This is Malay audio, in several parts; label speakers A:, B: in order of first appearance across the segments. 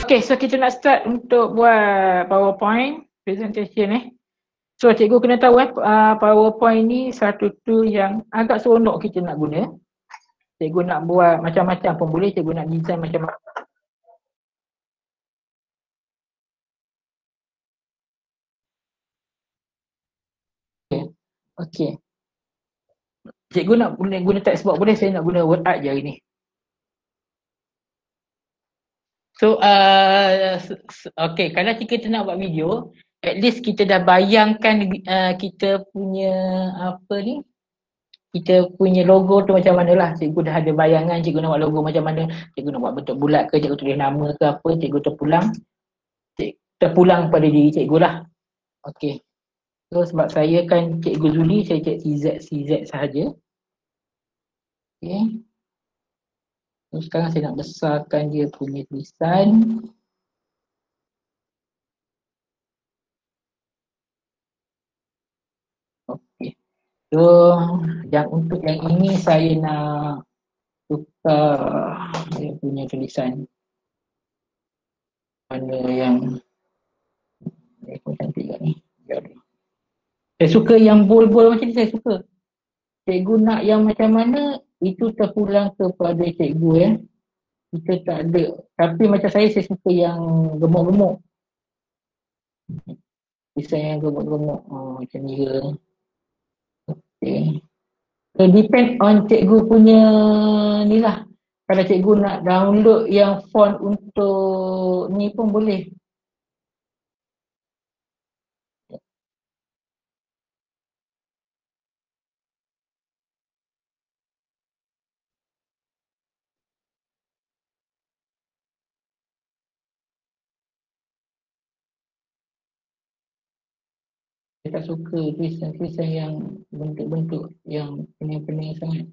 A: Okay, so kita nak start untuk buat PowerPoint presentation. So cikgu kena tahu PowerPoint ni satu tool yang agak seronok kita nak guna. Cikgu nak buat macam-macam pun boleh, cikgu nak design macam-macam. Okay. Cikgu nak guna textbox boleh, saya nak guna word art je hari ni. So, okay, kalau kita nak buat video, at least kita dah bayangkan kita punya kita punya logo tu macam mana lah. Cikgu dah ada bayangan cikgu nak buat logo macam mana. Cikgu nak buat bentuk bulat ke, cikgu tulis nama ke apa, cikgu terpulang pada diri cikgu lah. Okay. So, sebab saya kan cikgu Zuli, saya cek CZ sahaja. Okay. So, sekarang saya nak besarkan dia punya tulisan. Okay. So, untuk yang ini saya nak tukar dia punya tulisan. Mana yang cantik kat ni. Saya suka yang bold-bold macam ni, saya suka. Cikgu nak yang macam mana, itu terpulang kepada cikgu. Kita tak ada. Tapi macam saya suka yang gemuk-gemuk. Tulisan yang gemuk-gemuk. Macam ni ke. Okay. So depend on cikgu punya ni lah. Kalau cikgu nak download yang font untuk ni pun boleh. Saya tak suka tulisan-tulisan yang bentuk-bentuk yang pening-pening sangat.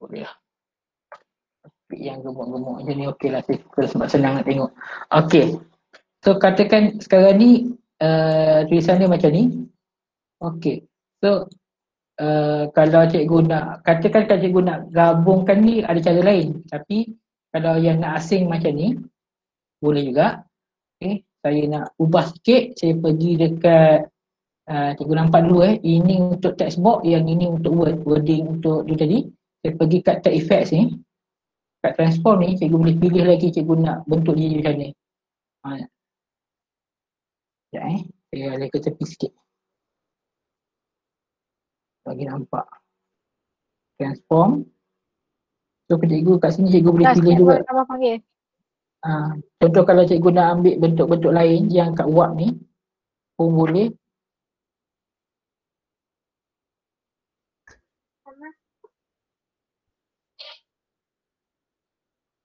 A: Boleh lah. Yang gemuk-gemuk macam ni okey lah, saya suka sebab senang nak tengok. Okey. So katakan sekarang ni tulisan dia macam ni. Okey. So kalau cikgu nak, katakan kalau cikgu nak gabungkan ni ada cara lain. Tapi kalau yang nak asing macam ni, boleh juga. Okey. Saya nak ubah sikit, saya pergi dekat cikgu nampak dulu ini untuk textbox, yang ini untuk wording untuk dia tadi. Saya pergi kat tag effects ni, kat transform ni, cikgu boleh pilih lagi cikgu nak bentuk dia macam ni. Sekejap saya alih ke tepi sikit bagi nampak. Transform. So cikgu kat sini cikgu boleh pilih juga. Contoh kalau cikgu nak ambil bentuk-bentuk lain yang kat word ni pun boleh.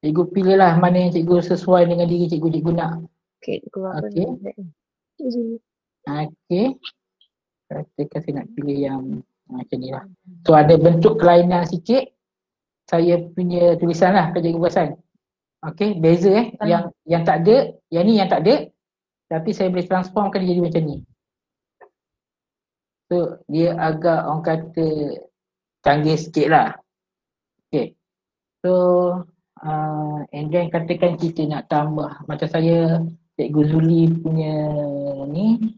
A: Cikgu pilih lah mana yang cikgu sesuai dengan diri cikgu nak. Okey. Katakan saya nak pilih yang macam ni lah. So ada bentuk kelainan sikit saya punya tulisan lah, cikgu perasan. Okey, beza yang tak ada, yang ni yang tak ada, tapi saya boleh transformkan dia jadi macam ni. So dia agak orang kata canggih sikit lah. Okay. So and then katakan kita nak tambah, macam saya cikgu Zuli punya ni.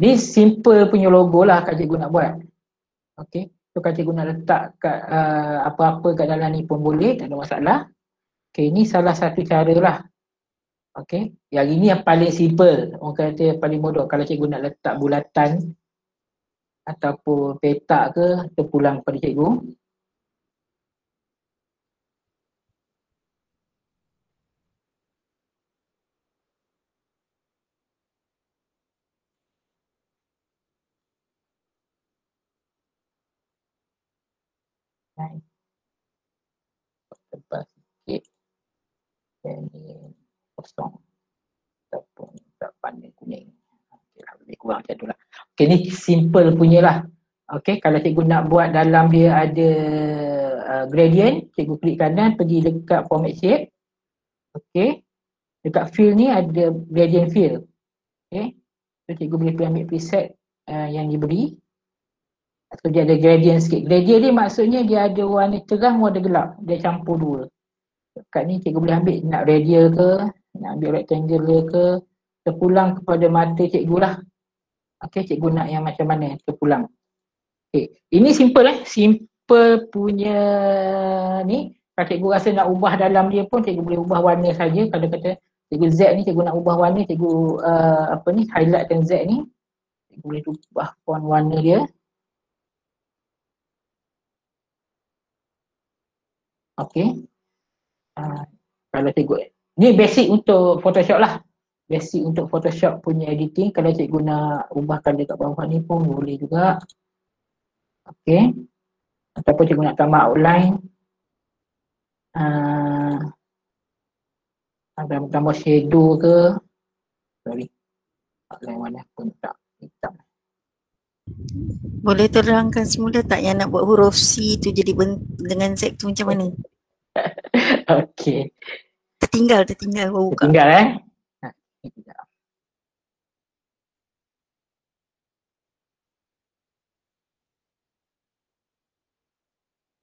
A: Ni simple punya logo lah kat cikgu nak buat. Okay. So kalau cikgu nak letak kat apa-apa kat dalam ni pun boleh, tak ada masalah. Okay, ni salah satu cara lah. Okay. Yang ini yang paling simple. Orang kata yang paling mudah. Kalau cikgu nak letak bulatan ataupun petak ke, terpulang pada cikgu. Tebal sikit. Dan ni kosong. Ataupun tak pandai kuning. Okay lah, lebih kurang macam tu lah. Okay, ni simple punya lah. Okey, kalau cikgu nak buat dalam dia ada gradient, cikgu klik kanan, pergi dekat format shape. Okey. Dekat fill ni ada gradient fill. Okey. So cikgu boleh pergi ambil preset yang diberi. So dia ada gradient sikit. Gradient ni maksudnya dia ada warna terang, warna gelap. Dia campur dua. Kat ni cikgu boleh ambil nak radial ke, nak ambil rectangle ke, terpulang kepada mata cikgu lah. Okey, cikgu nak yang macam mana terpulang. Okey, ini simple simple punya ni. Kalau cikgu rasa nak ubah dalam dia pun cikgu boleh ubah warna saja. Kalau kata cikgu Z ni cikgu nak ubah warna, cikgu highlightkan Z ni. Cikgu boleh ubah font warna dia. Okey. Kalau cikgu ni basic untuk Photoshop lah. Basic untuk Photoshop punya editing. Kalau cikgu nak ubahkan dekat bawah ni pun boleh juga. Okey. Ataupun cikgu nak tambah outline. Tambah shadow ke. Sorry. Outline mana pun tak. Hitam.
B: Boleh terangkan semula tak yang nak buat huruf C tu jadi dengan Z tu macam mana?
A: Okey.
B: Tertinggal baru buka.
A: Tertinggal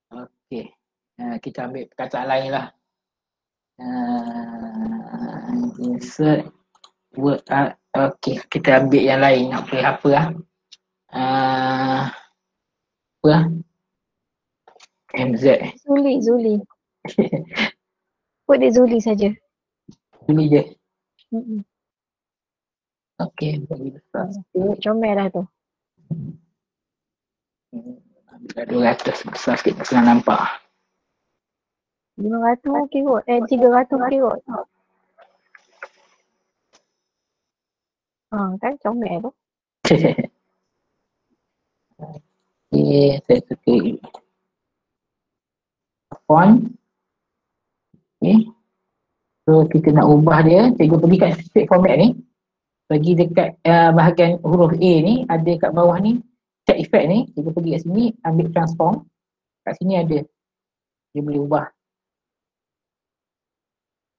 A: Okey. Kita ambil perkataan lain lah. Insert word art. Okey, kita ambil yang lain. Nak pilih apa lah. Apa lah? MZ.
C: Zuli. Put dia Zuli saja.
A: Zuli je. Okey, bagi besar.
C: Comel lah tu.
A: Ambil 200 besar sikit, senang nampak.
C: 500 okey kot. 300 okey kot. Kan comel tu.
A: Okey, saya suka font. Okey. So kita nak ubah dia, cikgu pergi kat shape format ni. Pergi dekat bahagian huruf A ni, ada kat bawah ni check effect ni, cikgu pergi kat sini, ambil transform. Kat sini ada. Dia boleh ubah.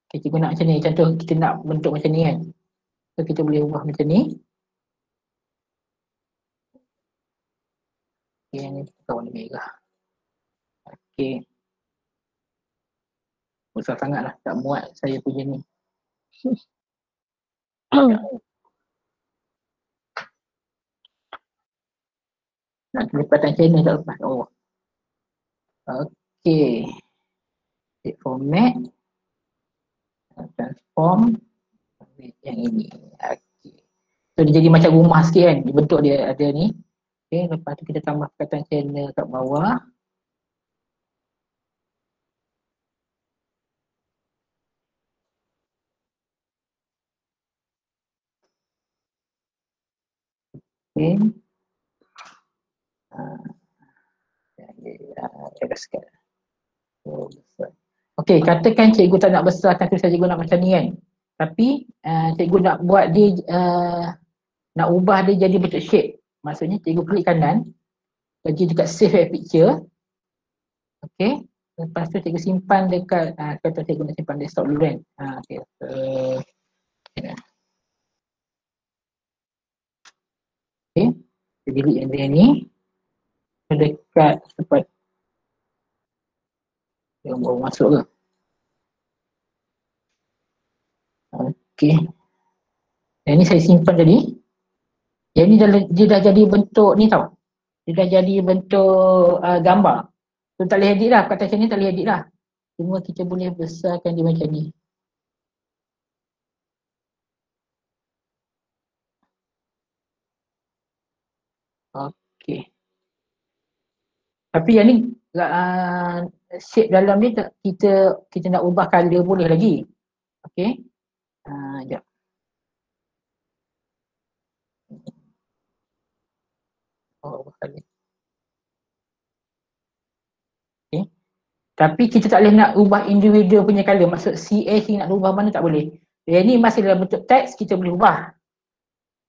A: Okay, cikgu nak macam ni, contoh kita nak bentuk macam ni kan. So kita boleh ubah macam ni. Okay, yang ni kita warna merah. Okay. Besar sangat lah, tak muat saya punya ni. Nak kelipatan channel tak lepas. Oh. Okay. Take format. Transform. Yang ini. Okay. So dia jadi macam rumah sikit kan. Bentuk dia ada ni. Okay. Lepas tu kita tambah perkataan channel kat bawah. Okay. Okey, katakan cikgu tak nak besarkan tulisan cikgu nak macam ni kan. Tapi cikgu nak buat dia nak ubah dia jadi bentuk shape. Maksudnya cikgu klik kanan, pergi dekat save as picture. Okey. Lepas tu cikgu simpan dekat kata cikgu nak simpan desktop dulu kan. Okey. Okey. Kita delete yang dia ni. Dekat tempat yang baru masuk ke. Okey. Yang ni saya simpan tadi. Yang ni dia dah jadi bentuk ni tau. Dia dah jadi bentuk gambar. So tak boleh edit lah. Kat atas ni tak boleh edit lah. Cuma kita boleh besarkan dia macam ni. Okey. Tapi yang ni shape dalam ni kita nak ubah color boleh lagi. Okey. Sekejap. Ubah color. Okey. Tapi kita tak boleh nak ubah individual punya color. Maksud CH ni nak ubah mana tak boleh. Yang ni masih dalam bentuk teks kita boleh ubah.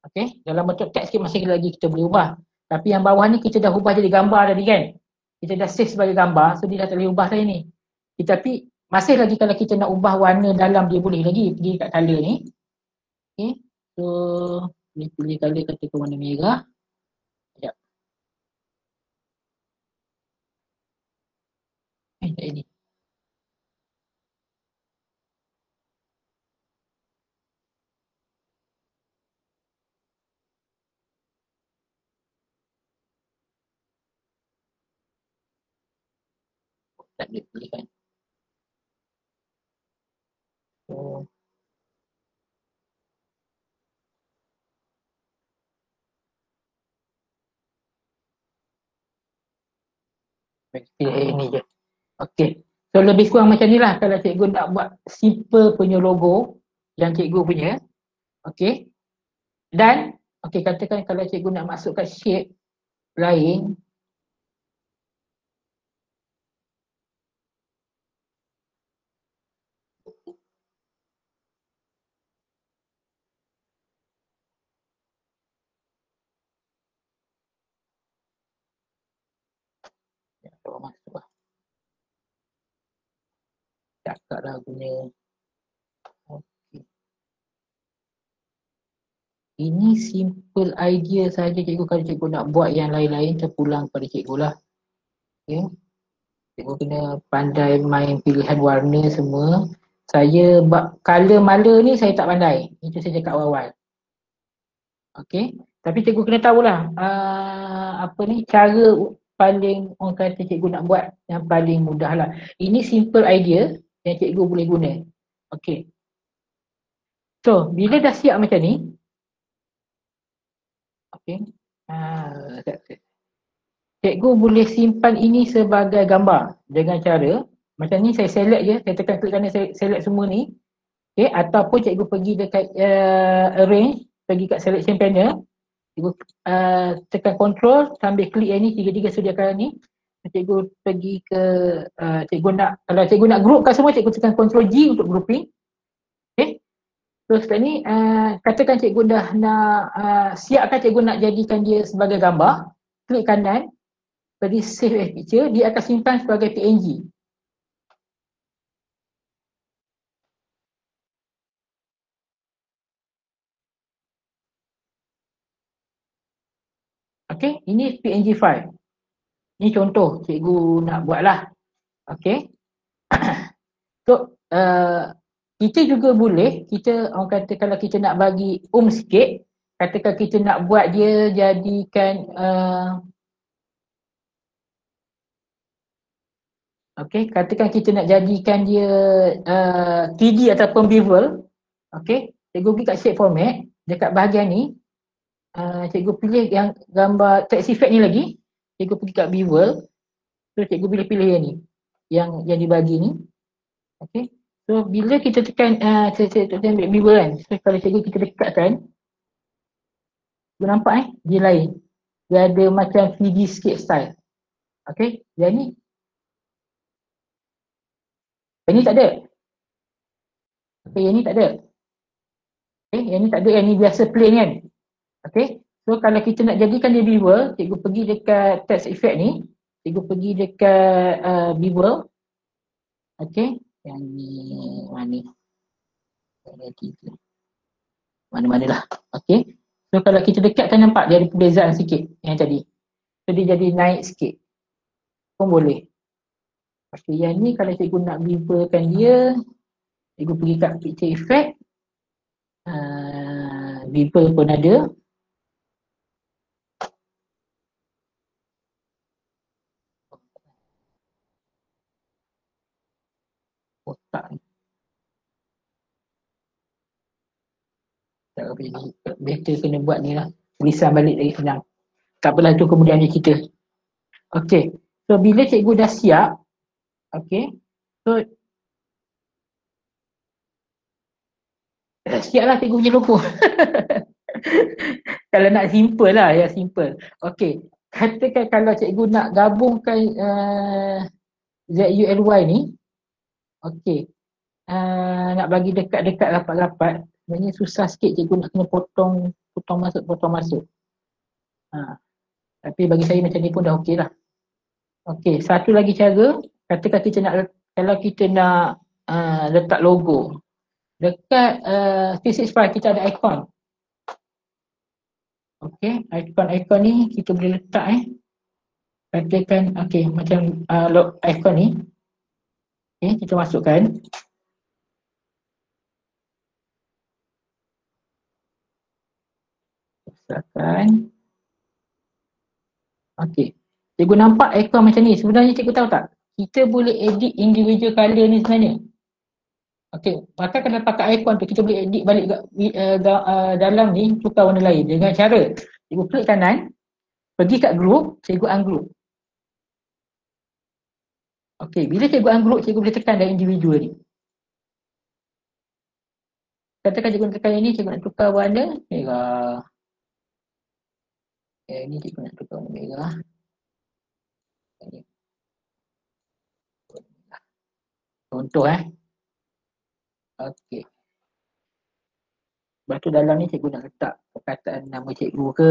A: Okey. Dalam bentuk teks masih lagi kita boleh ubah. Tapi yang bawah ni kita dah ubah jadi gambar tadi kan. Kita dah save sebagai gambar, so dia dah tak boleh ubah tadi ni. Tapi masih lagi kalau kita nak ubah warna dalam dia boleh lagi, pergi kat color ni. Okay, so ni pilih color katakan warna merah. Sekejap. Tak ini. Tak boleh pilih kan. So, pilih ini je. Okay. So lebih kurang macam ni lah kalau cikgu nak buat simple punya logo yang cikgu punya. Okay. Dan okay, katakan kalau cikgu nak masukkan shape lain. Masuk lah. Cakap lah punya. Okay. Ini simple idea saja cikgu. Kalau cikgu nak buat yang lain-lain, terpulang pada cikgu lah. Okay. Cikgu kena pandai main pilihan warna semua. Saya color mala ni saya tak pandai. Itu saya cakap awal-awal. Okay. Tapi cikgu kena tahulah apa ni, cara paling orang kata cikgu nak buat yang paling mudah lah. Ini simple idea yang cikgu boleh guna. Okay. So, bila dah siap macam ni, okay, cikgu boleh simpan ini sebagai gambar dengan cara macam ni. Saya select je, saya tekan klik kanan, saya select semua ni. Okay, ataupun cikgu pergi dekat arrange, pergi kat selection panel, cikgu tekan control sambil klik yang ni, tiga-tiga sediakan ni. Cikgu pergi ke cikgu nak, kalau cikgu nak groupkan semua, cikgu tekan control G untuk grouping. Okay. So sekarang ni katakan cikgu dah nak siapkan cikgu nak jadikan dia sebagai gambar, klik kanan, pergi save as picture, dia akan simpan sebagai PNG. Okay, ini PNG file. Ini contoh cikgu nak buat lah. Okay. So kita juga boleh, kita orang kata kalau kita nak bagi sikit, katakan kita nak buat dia jadikan okay, katakan kita nak jadikan dia 3D ataupun bevel. Okay, cikgu pergi kat shape format, dekat bahagian ni cikgu pilih yang gambar text effect ni lagi, cikgu pergi kat bevel. So cikgu pilih yang ni, yang dibagi ni. Okay. So bila kita tekan saya ambil bevel kan. So kalau cikgu kita dekatkan, you nampak dia lain. Dia ada macam 3D sikit style. Okay. Yang ni tak ada. Okay, yang ni tak ada. Okay, yang ni tak ada, yang ni biasa plain kan. Okay. So kalau kita nak jadikan dia bevel, cikgu pergi dekat text effect ni, cikgu pergi dekat bevel. Okay. Yang ni mana? Mana-mana lah. Okay. So kalau kita dekatkan, nampak dia ada perbezaan sikit yang tadi. So dia jadi naik sikit. Pun boleh. Okay, yang ni kalau cikgu nak bevelkan dia, cikgu pergi kat picture effect. Bevel pun ada. Otak ni. Tak apa, better kena buat ni lah. Tulisan balik lagi senang. Tak apalah, tu kemudian dia cerita. Okay. So bila cikgu dah siap, okay. So siap lah cikgu punya logo. Kalau nak simple lah, ya simple. Okay. Katakan kalau cikgu nak gabungkan ZULY ni, okay. Nak bagi dekat-dekat rapat-rapat, sebenarnya susah sikit cikgu nak kena potong masuk. Tapi bagi saya macam ni pun dah okey lah. Okey, satu lagi cara, katakan kita nak, kalau kita nak letak logo. Dekat 365 kita ada ikon. Okey, ikon-ikon ni kita boleh letak katakan okey macam ikon ni. Okey, kita masukkan. Besarkan. Okey. Cikgu nampak ikon macam ni. Sebenarnya cikgu tahu tak? Kita boleh edit individual color ni sebenarnya. Okey, maka kalau pakai ikon tu kita boleh edit balik dalam ni, tukar warna lain dengan cara cikgu klik kanan, pergi kat group, cikgu ungroup. Okey, bila cikgu ungroup, cikgu boleh tekan dari individual ni. Katakan cikgu nak tekan yang ni, cikgu nak tukar warna merah. Ni cikgu nak tukar warna merah. Contoh okey. Lepas tu dalam ni cikgu nak letak perkataan nama cikgu ke.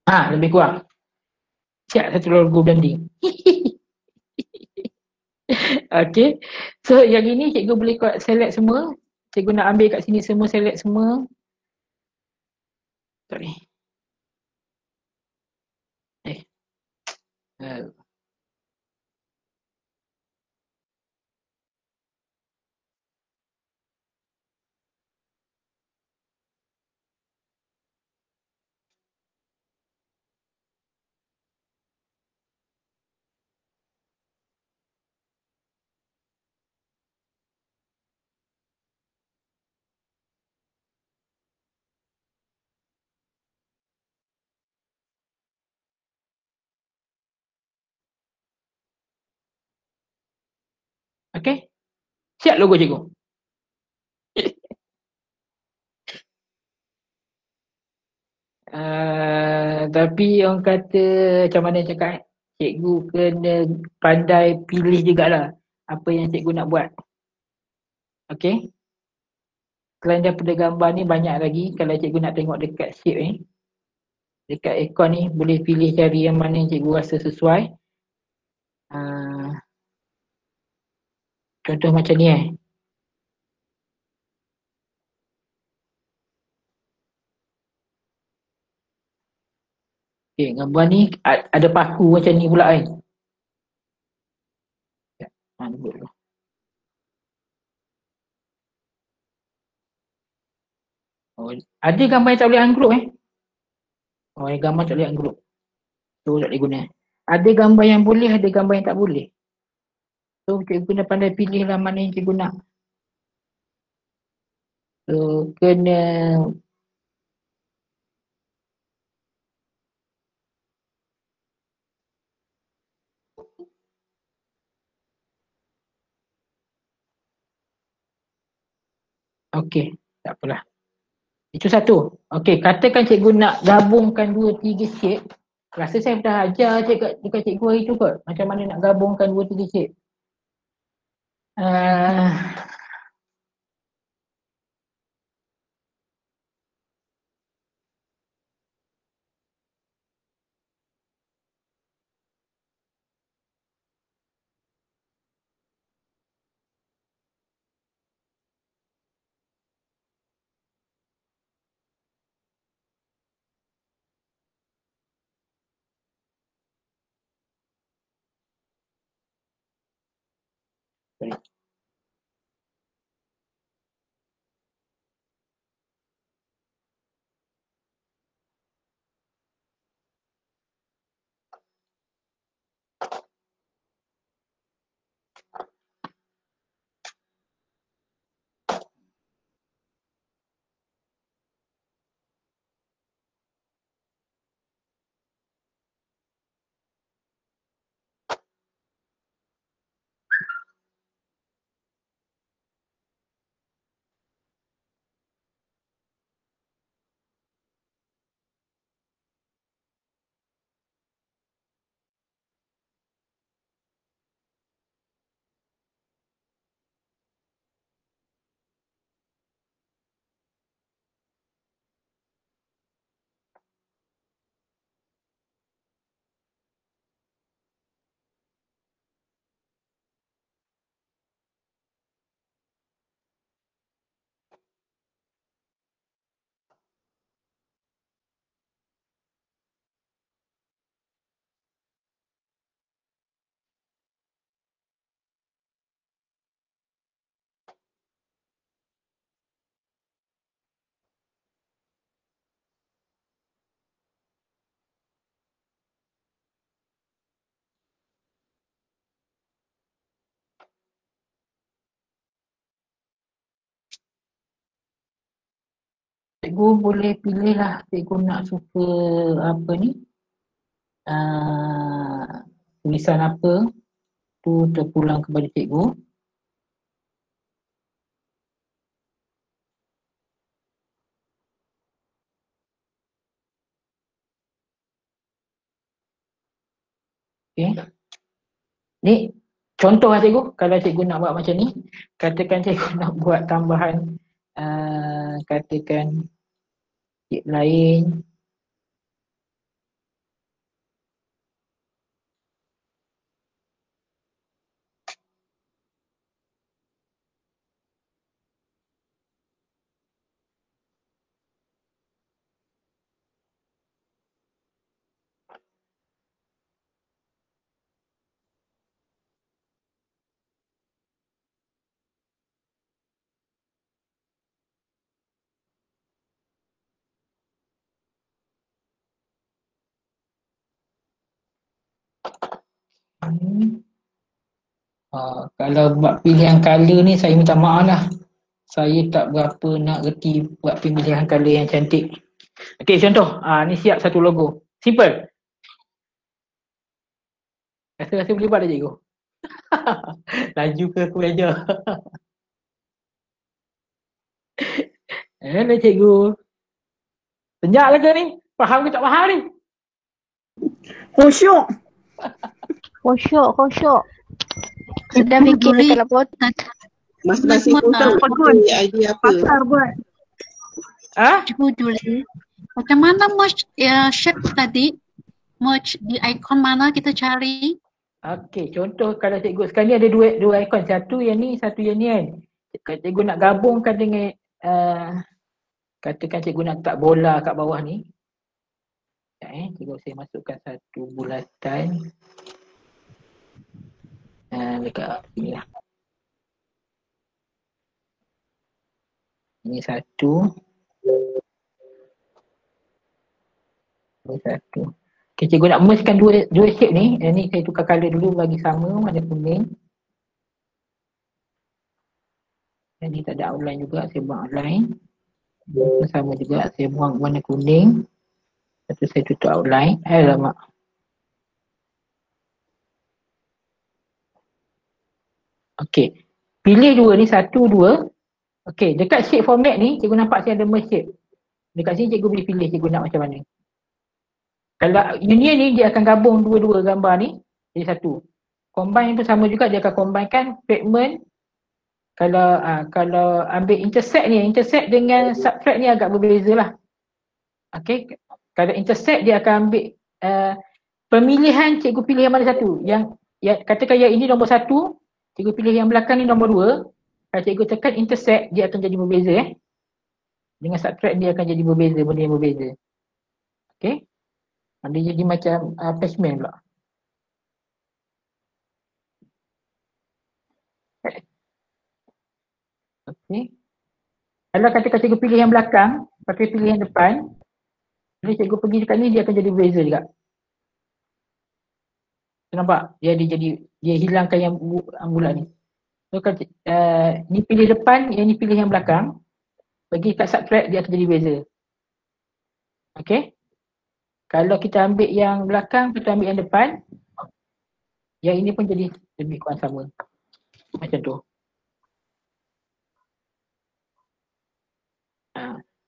A: Lebih kurang. Siap satu logo blending. Okey. So yang ini cikgu boleh select semua. Cikgu nak ambil kat sini semua, select semua. Sorry. Okey. Siap logo cikgu. Tapi orang kata macam mana cakap cikgu kena pandai pilih jugalah apa yang cikgu nak buat. Okey. Selain daripada gambar ni banyak lagi. Kalau cikgu nak tengok dekat shape ni, dekat ikon ni boleh pilih cari yang mana yang cikgu rasa sesuai. Contoh macam ni Okay, gambar ni ada paku macam ni pula ada gambar yang tak boleh ungroup Oh, yang gambar tak boleh group. Tu tak boleh guna. Ada gambar yang boleh, ada gambar yang tak boleh. So, cikgu kena pandai pilih lah mana yang cikgu nak. So, kena okey, tak apalah. Itu satu. Okey, katakan cikgu nak gabungkan 2-3 shape. Rasa saya dah ajar dekat cikgu hari tu kot. Macam mana nak gabungkan 2-3 shape. Uh, cikgu boleh pilih lah cikgu nak suka apa ni. Tulisan apa tu terpulang kepada cikgu. Okey. Ni contoh lah cikgu. Kalau cikgu nak buat macam ni, katakan cikgu nak buat tambahan katakan tip lain. Kalau buat pilihan color ni saya minta maaf lah. Saya tak berapa nak reti buat pemilihan color yang cantik. Okey, contoh. Ni siap satu logo. Simple. Rasa boleh buat dah cikgu. Laju ke aku belajar. Hello cikgu. Senyap lah ke ni? Faham ke tak faham ni?
D: Khusyuk.
C: Khusyuk. Sedang fikir dekat laporan.
D: Masing-masing pun tahu idea apa.
E: Pakar buat.
F: Cikgu Julie, macam mana merge shape tadi? Merge di ikon mana kita cari?
A: Okey, contoh kalau cikgu sekarang ni ada dua ikon. Satu yang ni, satu yang ni kan. Kalau cikgu nak gabungkan dengan katakan cikgu nak letak bola kat bawah ni. Cikgu saya masukkan satu bulatan. Dekat sini lah. Ini satu. Satu. Okay, cikgu nak mergekan dua shape ni. Ni saya tukar colour dulu bagi sama warna kuning. Yang ni tak ada outline juga, saya buang outline. Sama juga, saya buang warna kuning. Lepas tu saya tutup outline. Alamak. Okey. Pilih dua ni, 1, 2. Okey, dekat shape format ni, cikgu nampak saya ada merge shape. Dekat sini cikgu boleh pilih cikgu nak macam mana. Kalau union ni, dia akan gabung dua-dua gambar ni jadi satu. Combine pun sama juga, dia akan combinekan fragment. Kalau ambil intersect ni, intersect dengan subtract ni agak berbeza lah. Okey, kalau intersect dia akan ambil pemilihan cikgu pilih yang mana satu. Yang katakan yang ini nombor 1, cikgu pilih yang belakang ni nombor 2. Kalau cikgu tekan intersect, dia akan jadi berbeza Dengan subtract dia akan jadi berbeza, benda yang berbeza. Okey. Dia jadi macam attachment pula. Okey. Kalau katakan cikgu pilih yang belakang, pakai pilih yang depan, bila cikgu pergi dekat ni, dia akan jadi berbeza juga. Nampak? Dia hilangkan yang bulat ni. So kalau ni pilih depan, yang ni pilih yang belakang, pergi kat subtract, dia akan jadi berbeza. Okey. Kalau kita ambil yang belakang, kita ambil yang depan, yang ini pun jadi lebih kurang sama. Macam tu.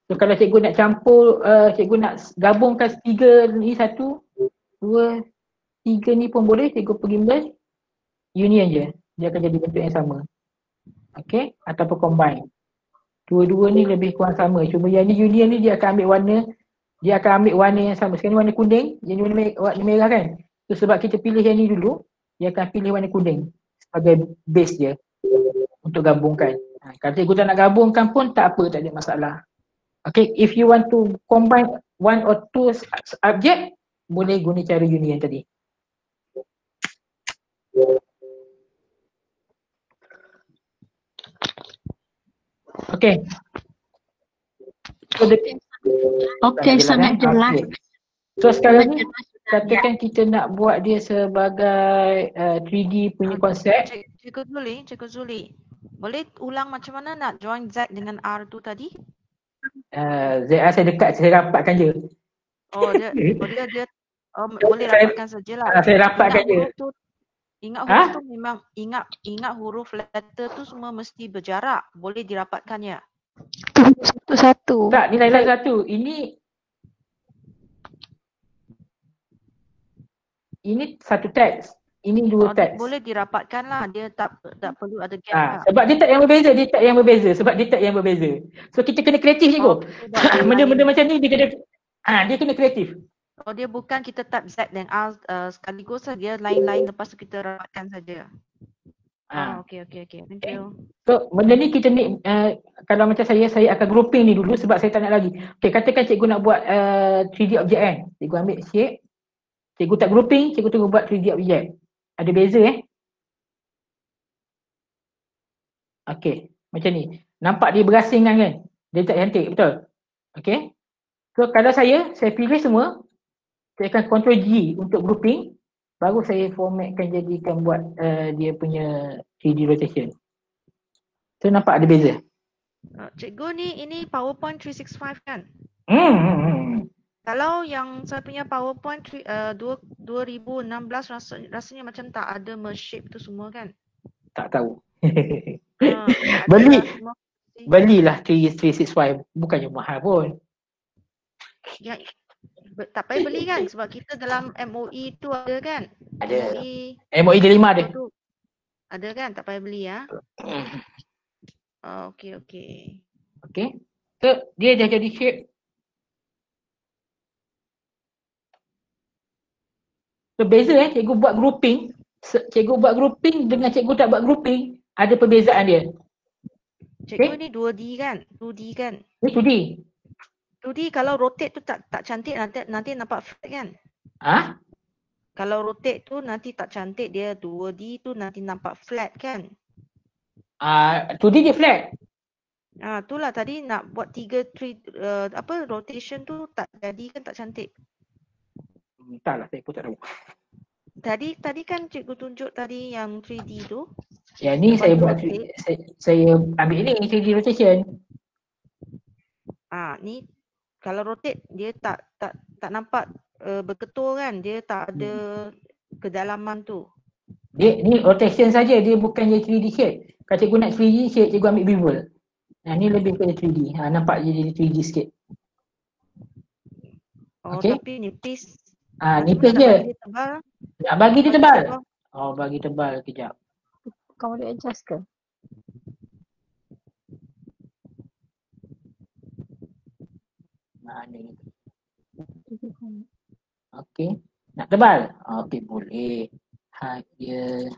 A: So kalau cikgu nak campur, cikgu nak gabungkan 3 ni, 1, 2, 3 ni pun boleh, cikgu pergi merge, union je. Dia akan jadi bentuk yang sama. Okey, ataupun combine. Dua-dua ni lebih kurang sama. Cuma yang ni union ni dia akan ambil warna yang sama. Sekarang ni warna kuning, yang ni warna merah kan. So sebab kita pilih yang ni dulu, dia akan pilih warna kuning sebagai base dia untuk gabungkan. Kalau cikgu tak nak gabungkan pun tak apa, tak ada masalah. Okay, if you want to combine one or two object, boleh guna cara union tadi. Okay.
F: Sangat jelas.
A: So sekarang ni, katakan kita nak buat dia sebagai 3D punya konsep.
E: Cikgu Zuli, boleh ulang macam mana nak join Z dengan R tu tadi?
A: ZR saya dekat, saya rapatkan je.
E: Boleh rapatkan sajalah.
A: Saya rapatkan je.
E: Ingat huruf tu memang ingat huruf letter tu semua mesti berjarak. Boleh dirapatkan ya?
C: Satu-satu.
A: Tak, ni lain-lain satu. Ini satu teks. Ini dua teks.
E: Boleh dirapatkan lah. Dia tak perlu ada gap lah.
A: Sebab dia tak yang berbeza. So kita kena kreatif cikgu. Benda-benda macam ni dia kena kreatif.
E: Dia bukan kita type Z dan R sekaligus lah. Dia lain-lain, lepas tu kita rapatkan saja. Okay. Thank you.
A: So benda ni kita ni kalau macam saya akan grouping ni dulu sebab saya tak nak lagi. Okay, katakan cikgu nak buat 3D object kan. Cikgu ambil shape. Cikgu tak grouping, cikgu tunggu buat 3D object. Ada beza Okay, macam ni. Nampak dia berasingan kan? Dia tak cantik, betul? Okay. So kalau saya pilih semua, saya akan Ctrl G untuk grouping. Baru saya formatkan jadikan buat dia punya 3D rotation. So nampak ada beza.
E: Cikgu ini PowerPoint 365 kan? Kalau yang saya punya PowerPoint 2016 rasanya macam tak ada merge shape tu semua kan?
A: Tak tahu. Belilah 365, bukannya mahal pun.
E: Ya, tak payah beli kan sebab kita dalam MOE tu ada kan?
A: Ada. MOE D5 ada.
E: Ada kan? Tak payah beli ya. Okay.
A: Okay. So dia dah jadi shape. So beza cikgu buat grouping. Cikgu buat grouping dengan cikgu tak buat grouping, ada perbezaan dia.
E: Cikgu ni 2D kan? 2D kan?
A: Ni 2D.
E: 2D kalau rotate tu tak cantik, nanti nampak flat kan? Kalau rotate tu nanti tak cantik, dia 2D tu nanti nampak flat kan?
A: 2D dia flat.
E: Itulah tadi nak buat rotation tu tak jadi kan, tak cantik.
A: Entahlah, saya pun tak tahu.
E: Tadi kan cikgu tunjuk tadi yang 3D tu.
A: Yang ni
E: Lepas
A: saya
E: tu
A: buat,
E: rotate.
A: saya ambil ni 3D rotation.
E: Ni kalau rotate dia tak nampak berketul kan, dia tak ada kedalaman tu.
A: Dia ni rotation saja, dia bukan je 3D shape. Kalau cikgu nak 3D shape, cikgu ambil bevel. Ni lebih kepada 3D. Nampak je jadi 3D sikit. Okay.
E: Tapi nipis.
A: Nipis je. Nak bagi dia tebal. Bagi tebal kejap.
C: Kau boleh adjust ke?
A: Mana ni? Okey. Nak tebal? Okey, boleh. Height dia.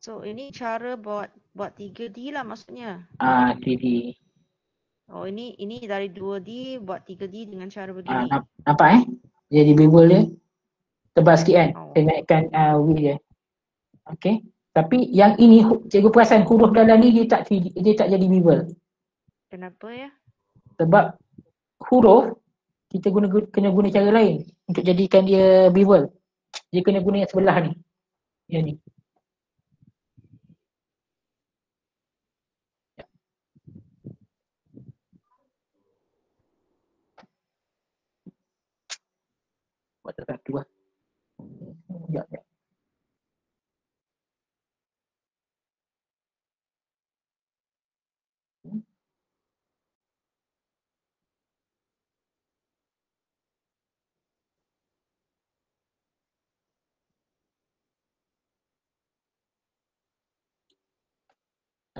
E: So ini cara buat 3D lah maksudnya.
A: 3D.
E: Ini dari 2D buat 3D dengan cara begini.
A: Nampak Jadi bevel dia tebal sikit kan. Saya naikkan width dia. Okey. Tapi yang ini cikgu perasan huruf dalam ni dia tak 3D, dia tak jadi bevel.
E: Kenapa ya?
A: Sebab huruf kita kena guna cara lain untuk jadikan dia bevel. Dia kena guna yang sebelah ni. Yang ni. Buat satu lah. Sekejap.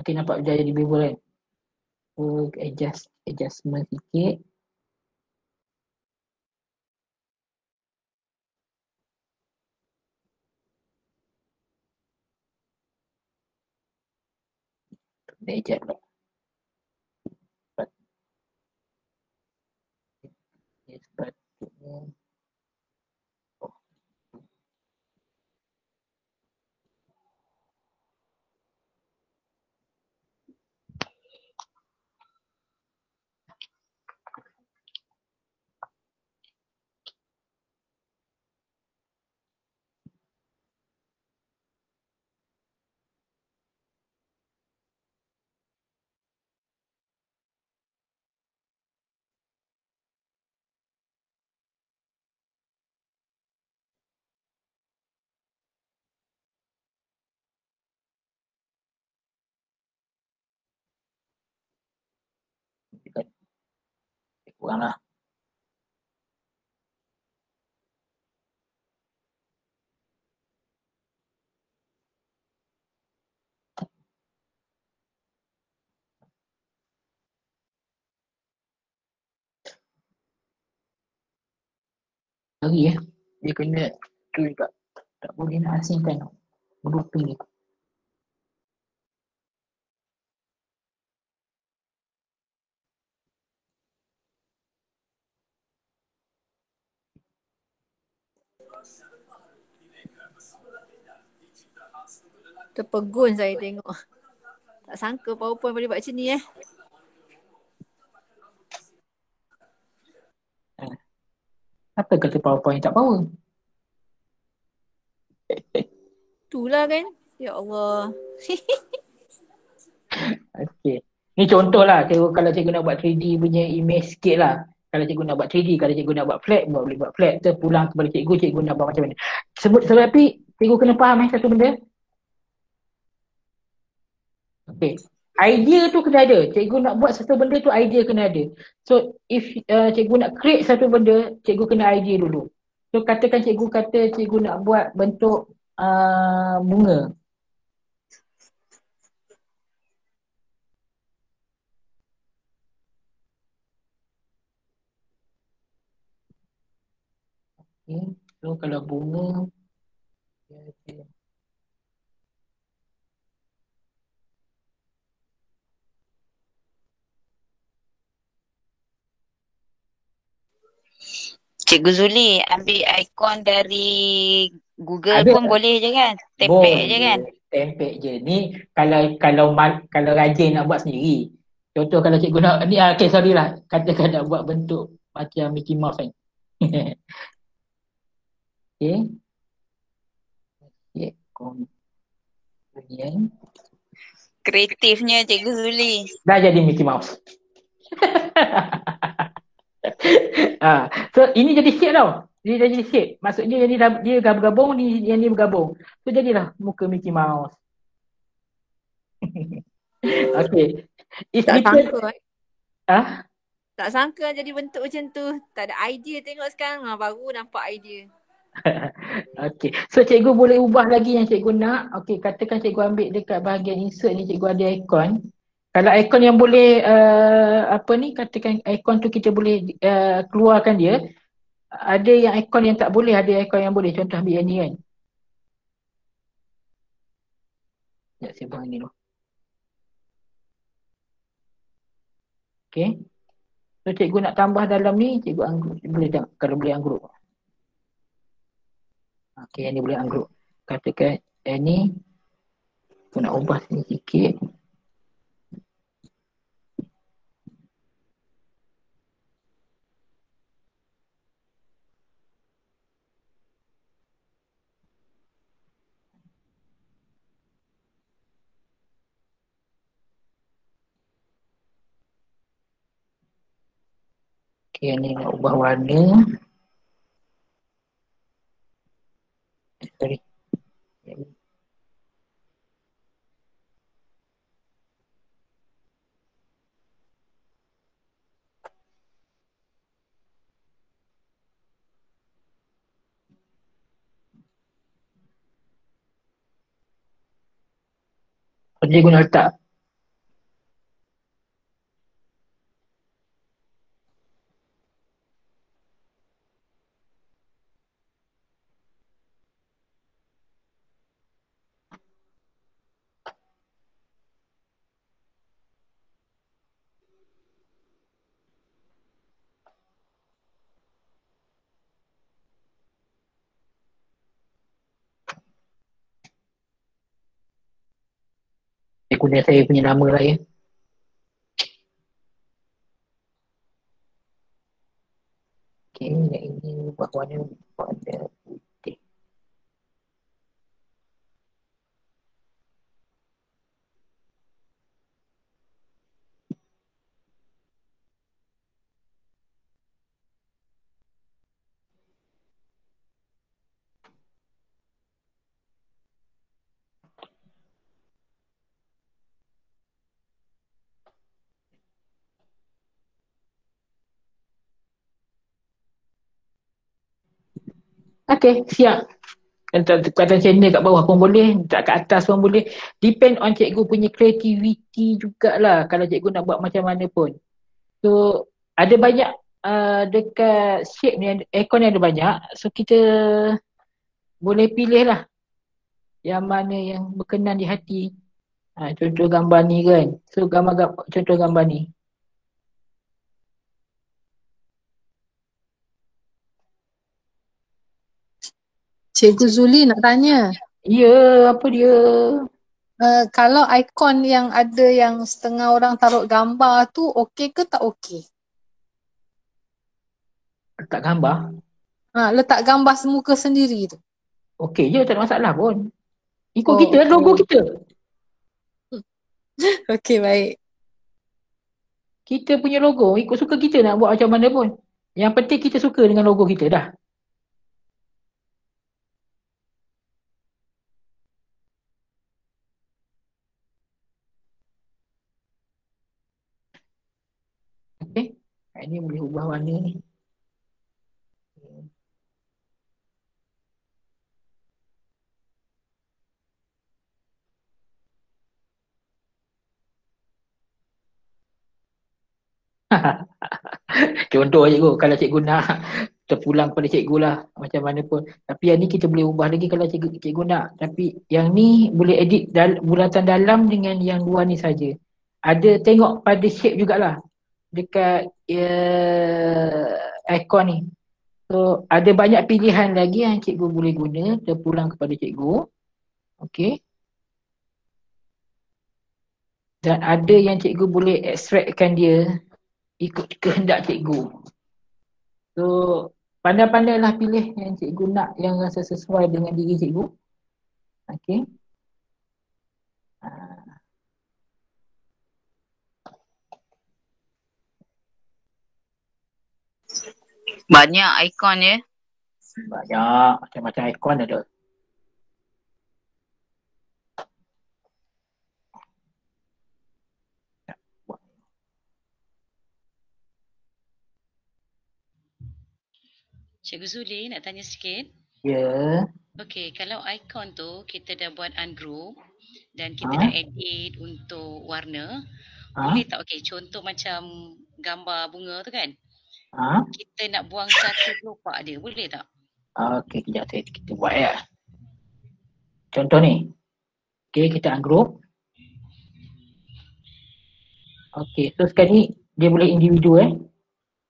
A: Nanti nampak dia jadi bevel kan. Adjustment sikit. Sekejap pula. Sepatutnya. Kurang lah. Lagi dia kena tu juga. Tak boleh nak asingkan grouping ni.
B: Terpegun saya tengok. Tak sangka PowerPoint boleh buat macam ni
A: Apa kata PowerPoint tak power?
B: Itulah kan. Ya Allah.
A: Okey. Ni contoh lah. Kalau cikgu nak buat 3D punya image sikit lah. Kalau cikgu nak buat 3D, kalau cikgu nak buat flat, boleh buat flat. Kita pulang kepada cikgu nak buat macam mana. Tapi cikgu kena faham satu benda. Okey. Idea tu kena ada. Cikgu nak buat satu benda tu, idea kena ada. So, if cikgu nak create satu benda, cikgu kena idea dulu. So, katakan cikgu nak buat bentuk bunga. Okay. So, kalau bunga,
G: Cikgu Zuli ambil ikon dari Google pun boleh je kan? Tempek je kan?
A: Tempek je. Ni kalau rajin nak buat sendiri. Contoh kalau cikgu nak ni sorry lah. Katakan nak buat bentuk macam Mickey Mouse kan. Okay. Okay. Kemudian
G: Kreatifnya Cikgu Zuli.
A: dah jadi Mickey Mouse. So ini jadi shape tau. Dia dah jadi shape. Maksudnya yang ni dia gabung, yang ni bergabung. So jadilah muka Mickey Mouse. Okay. It's
B: Tak
A: different.
B: sangka.
A: Ah?
B: Tak sangka jadi bentuk macam tu. Tak ada idea tengok sekarang. Baru nampak idea.
A: Okay. So cikgu boleh ubah lagi yang cikgu nak. Okay, katakan cikgu ambil dekat bahagian insert ni, cikgu ada ikon. Kalau ikon yang boleh katakan ikon tu kita boleh keluarkan dia. Ada yang ikon yang tak boleh, ada ikon yang boleh. Contoh ambil yang ni kan. Sekejap saya buang ni dulu. Okay. So cikgu nak tambah dalam ni, cikgu anggruk. Boleh tak? Kalau boleh anggruk. Okay, yang ni boleh anggruk. Katakan yang ni aku nak ubah sini sikit. Okay, yang ni nak ubah warna. Sorry. Cikgu nak letak. Guna saya punya nama lah ya. Okay, yang ini buat warna putih. Okay, siap. Kata channel kat bawah pun boleh, tak kat atas pun boleh. Depend on cikgu punya creativity jugalah kalau cikgu nak buat macam mana pun. So, ada banyak dekat shape ni, aircon ni ada banyak. So, kita boleh pilih lah yang mana yang berkenan di hati. Contoh gambar ni kan. So, contoh gambar ni.
C: Cikgu Zuli nak tanya.
A: Ya, apa dia?
C: Kalau ikon yang ada yang setengah orang taruh gambar tu okey ke tak okey?
A: Letak gambar?
C: Letak gambar semuka sendiri tu.
A: Okey je, tak ada masalah pun. Ikut kita,
C: okay.
A: logo kita.
C: Okey, baik.
A: Kita punya logo, ikut suka kita nak buat macam mana pun. Yang penting kita suka dengan logo kita dah. Okey, ini boleh ubah warna ni. Contoh cikgu, kalau cikgu nak terpulang kepada cikgu lah macam mana pun. Tapi yang ni kita boleh ubah lagi kalau cikgu nak. Tapi yang ni boleh edit bulatan dalam dengan yang luar ni saja. Ada tengok pada shape jugalah dekat icon ni. So ada banyak pilihan lagi yang cikgu boleh guna terpulang kepada cikgu. Okey. Dan ada yang cikgu boleh extractkan dia ikut kehendak cikgu. So Pandai-pandailah pilih yang cikgu nak yang rasa sesuai dengan diri cikgu. Okey.
G: Banyak ikon ya.
A: Banyak macam-macam ikon ada.
H: Cikgu Zuli nak tanya sikit.
A: Ya.
H: Okey, kalau ikon tu kita dah buat ungroup dan kita dah edit untuk warna, boleh tak? Okey, contoh macam gambar bunga tu kan? Kita nak buang satu kelopak dia, boleh tak?
A: Okey, kejap kita buat ya. Contoh ni. Okey, kita ungroup. Okey, so sekarang ni dia boleh individu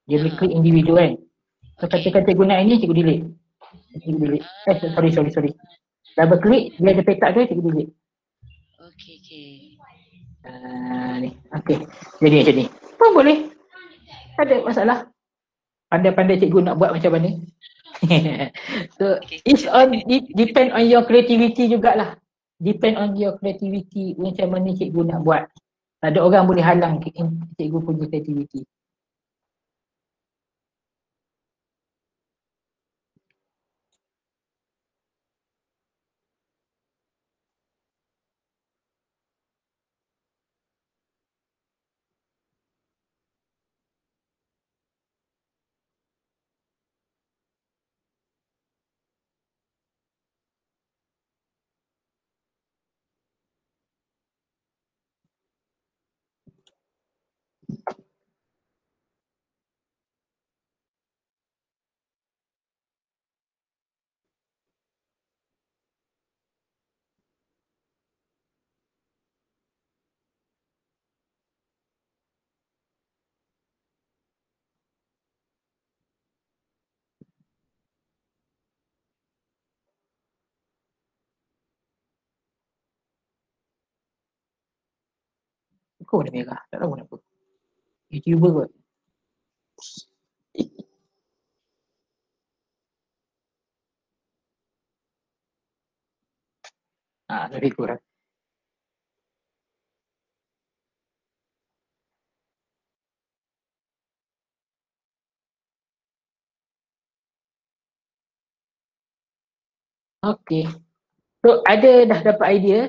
A: Dia boleh klik individu kan. So katakan cikgu nak ini, cikgu delete. Cikgu delete. Sorry. Double klik, dia ada petak tu, cikgu delete.
H: Okey.
A: Ni. Okey. Jadi macam ni. Pun boleh. Tak ada masalah. Pandai-pandai cikgu nak buat macam mana. So it's on depend on your creativity jugalah. Depend on your creativity macam mana cikgu nak buat. Tak ada orang boleh halang cikgu punya creativity. Kau warna merah, tak tahu kenapa. YouTuber kot. Lebih kurang. Okey. So ada dah dapat idea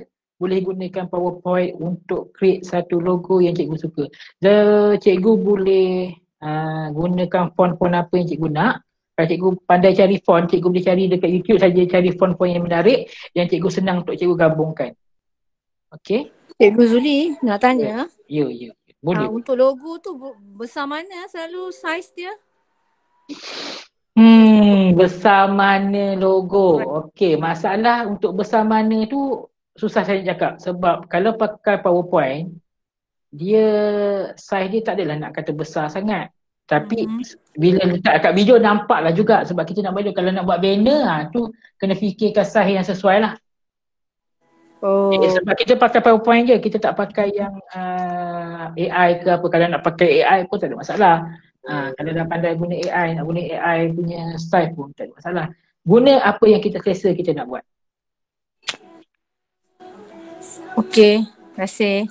A: boleh gunakan PowerPoint untuk create satu logo yang cikgu suka. Cikgu boleh gunakan font-font apa yang cikgu nak. Kalau cikgu pandai cari font, cikgu boleh cari dekat YouTube saja, cari font-font yang menarik yang cikgu senang untuk cikgu gabungkan. Okey?
B: Cikgu Zuli nak tanya.
A: Ya. Boleh.
B: Untuk logo tu besar mana selalu saiz dia?
A: Besar mana logo? Okey, masalah untuk besar mana tu susah saya cakap sebab kalau pakai PowerPoint dia saiz dia tak adalah nak kata besar sangat. Tapi bila letak kat video nampaklah juga sebab kita nak balik kalau nak buat banner tu kena fikirkan saiz yang sesuai lah. Sebab kita pakai PowerPoint je, kita tak pakai yang AI ke apa. Kalau nak pakai AI pun tak ada masalah. Kalau dah pandai guna AI, nak guna AI punya style pun tak ada masalah. Guna apa yang kita selesa kita nak buat.
B: Okey, terima kasih.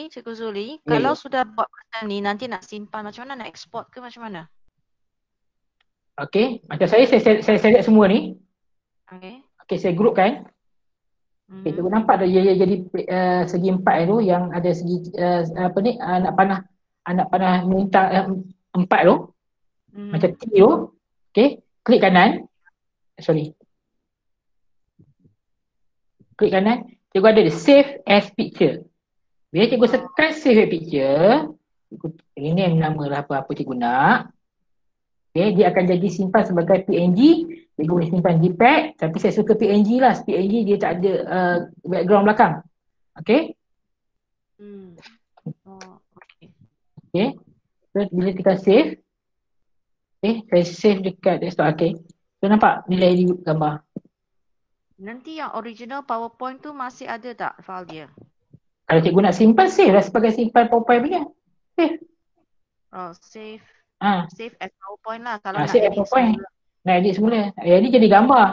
E: Cikgu Zuli, kalau sudah buat macam ni nanti nak simpan macam mana, nak export ke macam mana?
A: Okey, macam saya select semua ni. Okey, saya groupkan. Okay, cikgu nampak dah dia jadi segi empat tu yang ada segi anak panah melintang empat tu. Macam T tu. Okay, klik kanan. Klik kanan, cikgu ada save as picture. Bila cikgu tekan save as picture, rename nama lah apa-apa cikgu nak. Okay, dia akan jadi simpan sebagai PNG. Cikgu boleh simpan di pad, tapi saya suka PNG lah. PNG dia tak ada background belakang. Okay. Okay. So, bila tekan save. Okay, saya save dekat desktop. Okay. So nampak nilai di gambar.
E: Nanti yang original PowerPoint tu masih ada tak file dia?
A: Kalau cikgu nak simpan, save lah sebagai simpan PowerPoint punya. Save.
E: Save. Save as PowerPoint lah kalau nak
A: Save
E: edit
A: PowerPoint.
E: semula.
A: Nak edit semula. Jadi jadi gambar.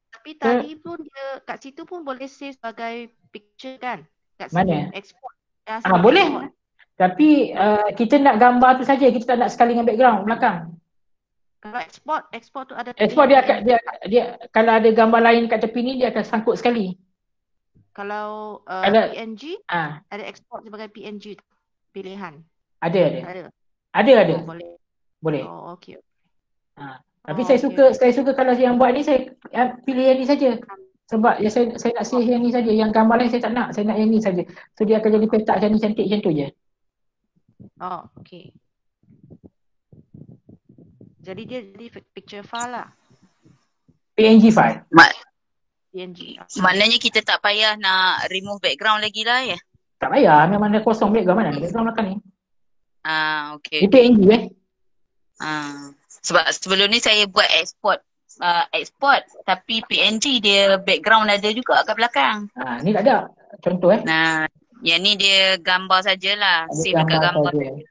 E: Tapi tadi pun dia kat situ pun boleh save sebagai picture kan? Kat
A: Mana?
E: sini export.
A: Boleh.
E: Export.
A: Tapi kita nak gambar tu saja, kita tak nak sekali dengan background belakang.
E: Kalau export tu ada
A: Export dia kalau ada gambar lain kat tepi ni dia akan sangkut sekali.
E: Kalau
A: Ada-
E: PNG ada export sebagai PNG pilihan.
A: Ada.
E: Oh,
A: Boleh.
E: Oh, okey.
A: Tapi saya suka kalau yang buat ni saya pilih yang ni saja. Sebab saya nak save yang ni saja. Yang gambar lain saya tak nak. Saya nak yang ni saja. So dia akan jadi petak macam ni, cantik macam tu je.
E: Oh, okey. Jadi dia jadi picture file lah.
A: PNG file.
E: PNG.
G: Maknanya kita tak payah nak remove background lagi lah ya?
A: Tak payah. Memang dah kosong background. Mana ada background belakang ni?
G: Okey.
A: Ini PNG
G: Sebab sebelum ni saya buat export tapi PNG dia background ada juga kat belakang.
A: Ni tak ada. Contoh
G: yang ni dia gambar sajalah.
A: Ada
G: Save dekat gambar
A: saja.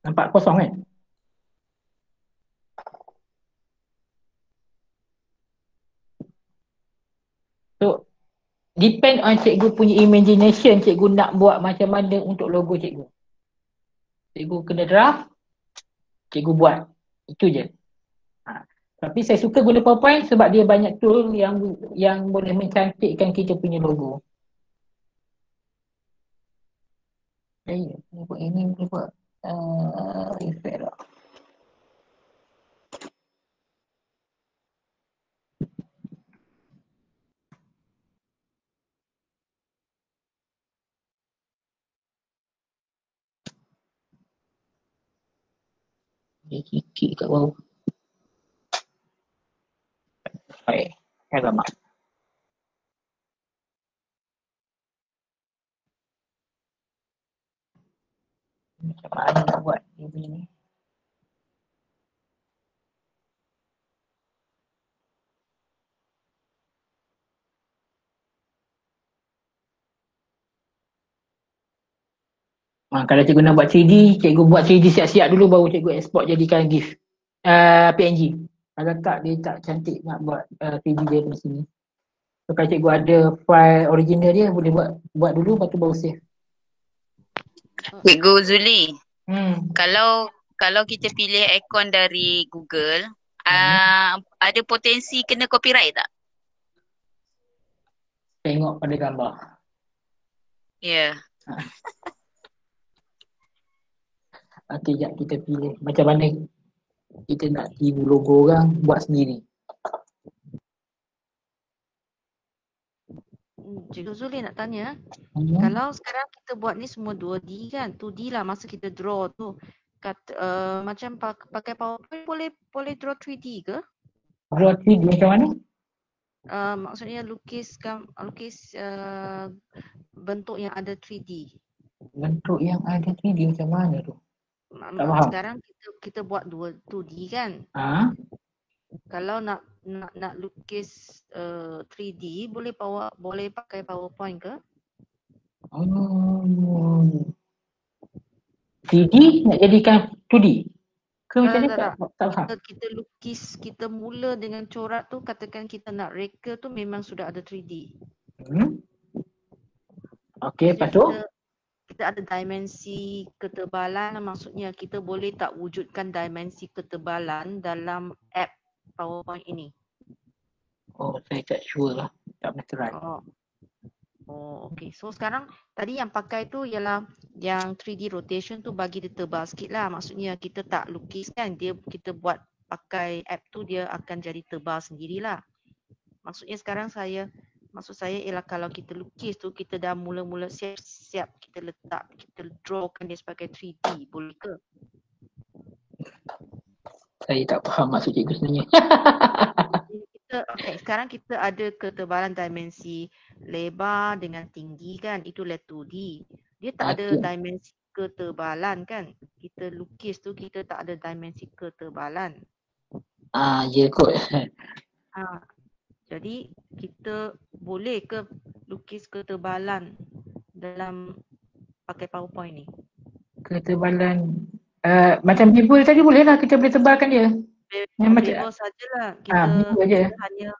A: Nampak kosong kan? So, depend on cikgu punya imagination, cikgu nak buat macam mana untuk logo cikgu. Cikgu kena draft, cikgu buat. Itu je. Tapi saya suka guna PowerPoint sebab dia banyak tool yang boleh mencantikkan kita punya logo. Buat ini, buat effect lah. Dia kikik kat bawah. Baik, alamak. Macam mana nak buat dia punya ni? Kalau cikgu nak buat 3D, cikgu buat 3D siap-siap dulu baru cikgu export jadikan GIF. PNG. Kalau tak, dia tak cantik nak buat 3D dia di sini. So kalau cikgu ada file original dia, boleh buat dulu, lepas tu baru save.
G: Cikgu Zuli, kalau kita pilih akaun dari Google, ada potensi kena copyright tak?
A: Tengok pada gambar.
G: Ya.
A: Okey, sekejap kita pilih macam mana kita nak tiru logo orang, buat sendiri.
E: Cikgu Zuli nak tanya, kalau sekarang kita buat ni semua 2D kan, 2D lah masa kita draw tu. Macam pakai PowerPoint boleh draw 3D ke?
A: Draw 3D macam mana?
E: Maksudnya lukis bentuk yang ada 3D.
A: Bentuk yang ada 3D macam mana tu?
E: Sekarang kita buat 2D kan? Kalau nak lukis 3D boleh pakai PowerPoint ke?
A: 3D nak jadikan 2D? Ke macam ni? Tak faham.
E: Kita lukis, kita mula dengan corak tu, katakan kita nak reka tu memang sudah ada 3D.
A: Okey, lepas tu?
E: Kita ada dimensi ketebalan, maksudnya kita boleh tak wujudkan dimensi ketebalan dalam app PowerPoint ini?
A: Saya tak sure lah. Tak pernah try.
E: Okay. So sekarang tadi yang pakai tu ialah yang 3D rotation tu bagi dia tebal sikit lah. Maksudnya kita tak lukis kan, kita buat pakai app tu dia akan jadi tebal sendirilah. Maksudnya sekarang maksud saya ialah kalau kita lukis tu kita dah mula-mula siap kita letak, kita drawkan dia sebagai 3D, boleh ke?
A: Saya tak faham maksud cikgu sebenarnya.
E: Sekarang kita ada ketebalan dimensi lebar dengan tinggi kan, itulah 2D. Dia tak ada dimensi ketebalan kan. Kita lukis tu kita tak ada dimensi ketebalan.
A: Ya kot.
E: Jadi kita boleh ke lukis ketebalan dalam pakai PowerPoint ni?
A: Ketebalan macam bibul tadi boleh lah, kita boleh tebalkan dia. Yang macam
E: Bebas sajalah. Kita
A: bibul je.
E: hanya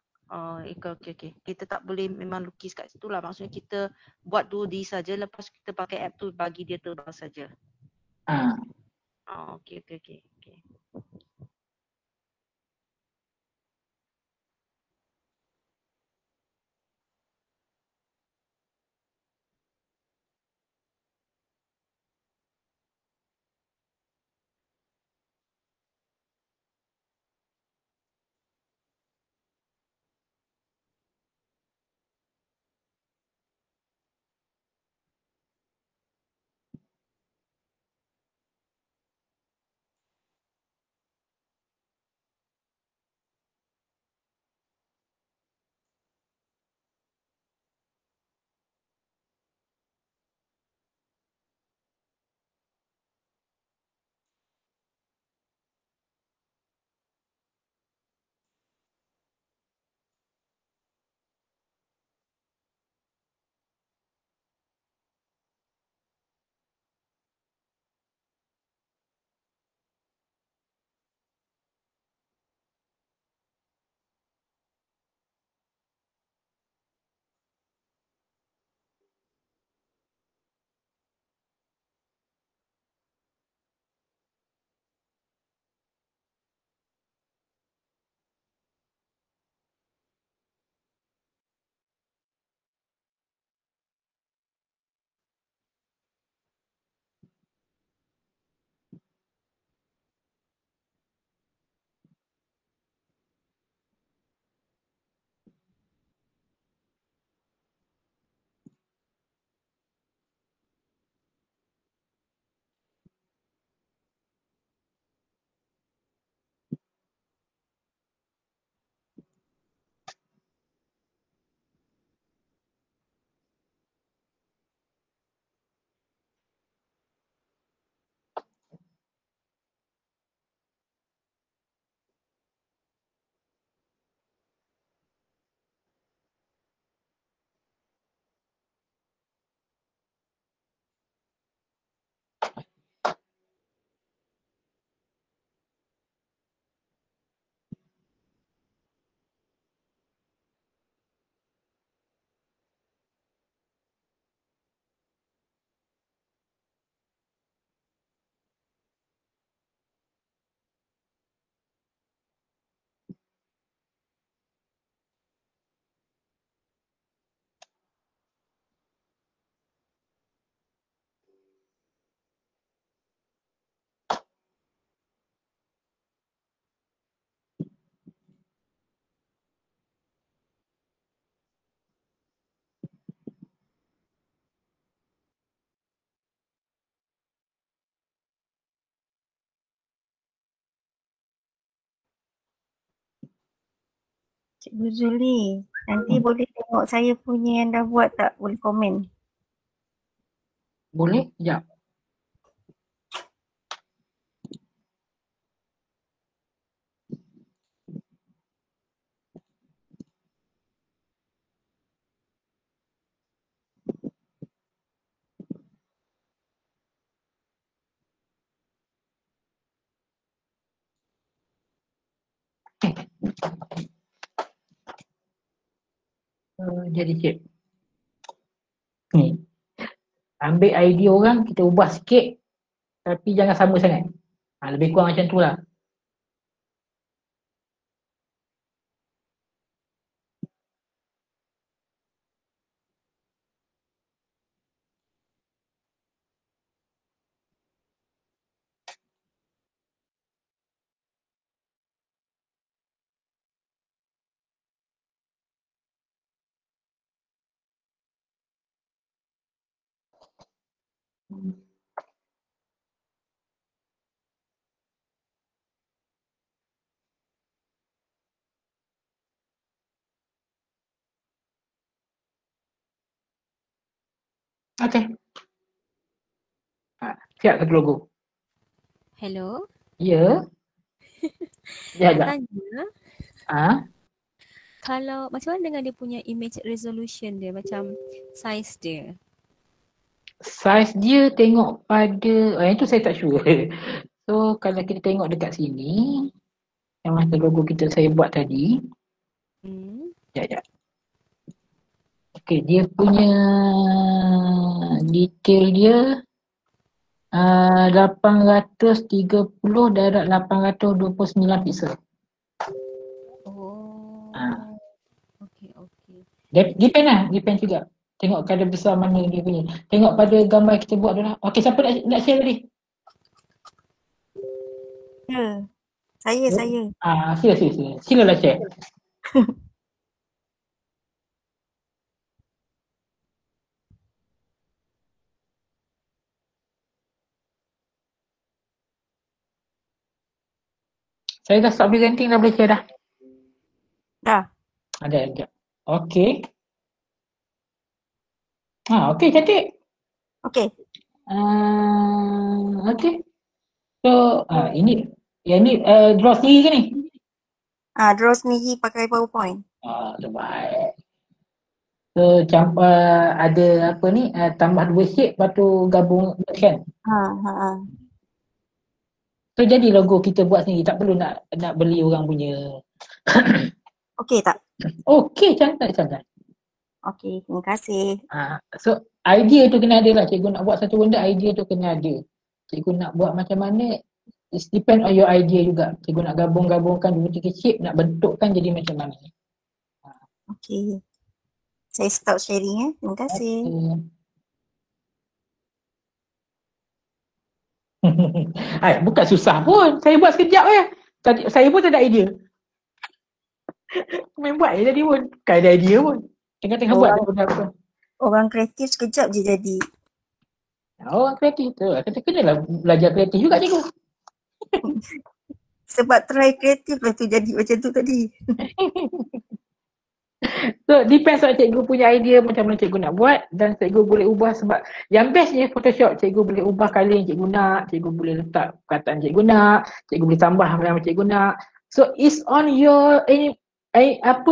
E: okey. Kita tak boleh memang lukis kat situ lah. Maksudnya kita buat 2D saja, lepas kita pakai app tu bagi dia tebal saja. Okey.
I: Cikgu Zuli, nanti boleh tengok saya punya yang dah buat tak? Boleh komen.
A: Boleh? Sekejap. Jadi cik. Ni. Ambil idea orang, kita ubah sikit. Tapi jangan sama sangat. Lebih kurang macam tu lah. Okey. Siap satu logo.
J: Hello.
A: Ya. Ya.
J: Nak tanya,
B: Kalau macam mana dengan dia punya image resolution dia, macam size dia?
A: Saiz dia tengok pada, itu saya tak sure. So kalau kita tengok dekat sini, yang masa logo kita saya buat tadi, sekejap. Okay, dia punya detail dia 830 darab 829 pixel. Depend juga. Tengok kadar besar mana dia punya. Tengok pada gambar kita buat tu lah. Okay, siapa nak share tadi?
I: Saya.
A: Sila. Silalah share. Saya dah start presenting, dah boleh share dah.
I: Dah.
A: Ada. Okay. Okay, cantik.
I: Okay.
A: Okay. So, yang ni draw sendiri ke ni?
I: Draw sendiri pakai PowerPoint.
A: Terbaik. So, ada apa ni, tambah 2 shape, lepas tu gabung kan? So, jadi logo kita buat sendiri, tak perlu nak beli orang punya.
I: Okey tak?
A: Okey, cantik.
I: Okey, terima kasih.
A: So, idea tu kena ada lah. Cikgu nak buat satu benda, idea tu kena ada. Cikgu nak buat macam mana, it depend on your idea juga. Cikgu nak gabung-gabungkan 2-3 shape, nak bentukkan jadi macam mana.
I: Okey. Saya stop sharing Terima kasih.
A: Bukan susah pun. Saya buat sekejap je. Saya pun tak ada idea. Main buat je tadi pun. Bukan ada idea pun. Tengah-tengah buat benda apa.
I: Orang kreatif sekejap je jadi.
A: Orang kreatif tu. Kita kenalah belajar kreatif juga cikgu.
I: Sebab try kreatif lah tu jadi macam tu tadi.
A: So depends on cikgu punya idea macam mana cikgu nak buat, dan cikgu boleh ubah. Sebab yang bestnya Photoshop, cikgu boleh ubah colour yang cikgu nak, cikgu boleh letak perkataan cikgu nak, cikgu boleh tambah yang cikgu nak. So it's on your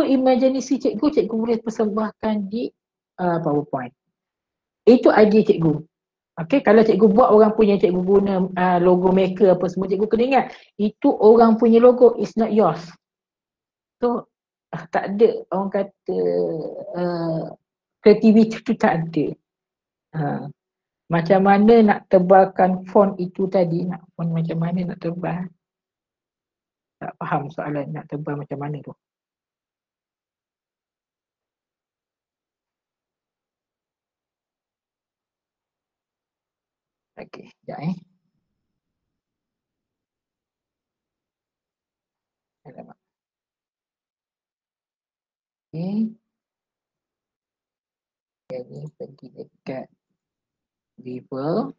A: imaginasi cikgu boleh persembahkan di PowerPoint. Itu idea cikgu. Okay, kalau cikgu buat orang punya, cikgu guna logo maker apa semua, cikgu kena ingat itu orang punya logo, is not yours. So tak ada orang kata kreativiti tu tak ada. Macam mana nak tebalkan font itu tadi, font macam mana nak tebal, tak faham soalan nak tebal macam mana tu. Okey, sekejap Alamak. Okay. Jadi pergi dekat Vivo.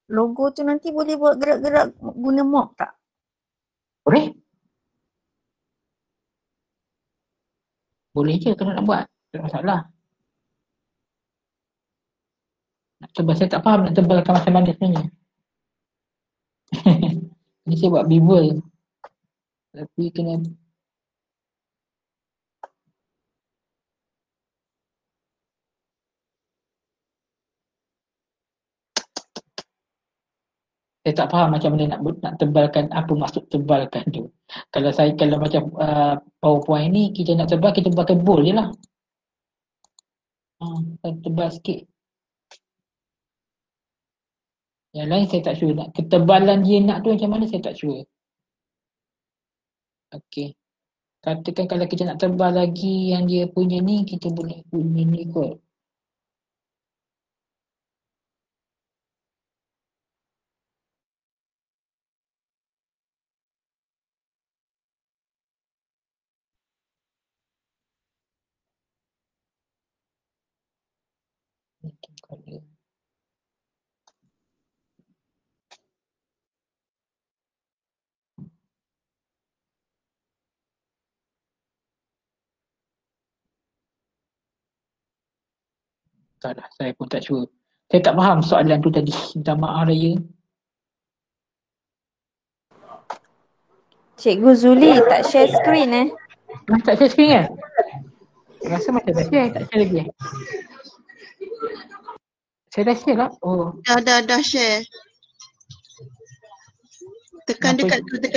I: Logo tu nanti boleh buat gerak-gerak guna mock tak?
A: Boleh? Boleh je kalau nak buat. Tak masalah. Nak tebal, saya tak faham nak tebalkan macam mana sebenarnya. Ini saya buat bevel. Tapi kena saya tak faham macam mana nak tebalkan, apa maksud tebalkan tu. Kalau macam PowerPoint ni, kita nak tebal, kita tebalkan bold je lah. Tebal sikit. Yang lain saya tak sure. Nak ketebalan dia nak tu macam mana saya tak sure. Okey. Katakan kalau kita nak tebal lagi yang dia punya ni, kita boleh punya ni kot. Tak lah, saya pun tak sure. Saya tak faham soalan tu tadi. Minta maaf raya.
B: Cikgu Zuli tak share screen
A: Tak share screen kan? Rasa macam dah share, tak share lagi. Saya dah share lah. Oh.
D: Dah share. Tekan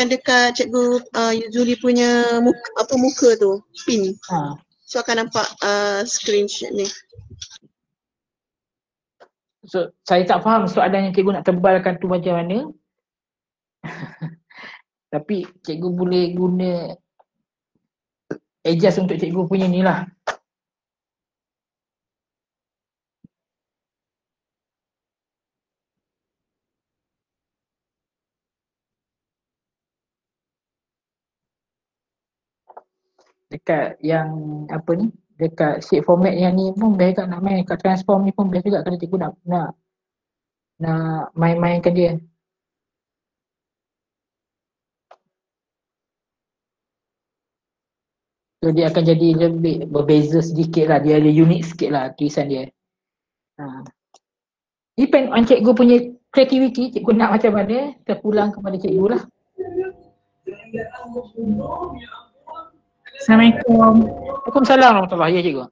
D: dekat Cikgu Yuzuli punya muka tu, pin. So akan nampak screenshot ni.
A: So, saya tak faham soalan yang cikgu nak tebalkan tu macam mana. Tapi cikgu boleh guna adjust untuk cikgu punya ni lah. Dekat yang apa ni, dekat shape format yang ni pun best juga nak main. Kat transform ni pun best juga kalau cikgu nak main-mainkan dia. So dia akan jadi lebih berbeza sedikit lah. Dia ada unik sikit lah tulisan dia. Depend on cikgu punya creativity. Cikgu nak macam mana, terpulang kepada cikgu lah.
F: Assalamualaikum.
A: Waalaikumsalam warahmatullahi. Ya cikgu.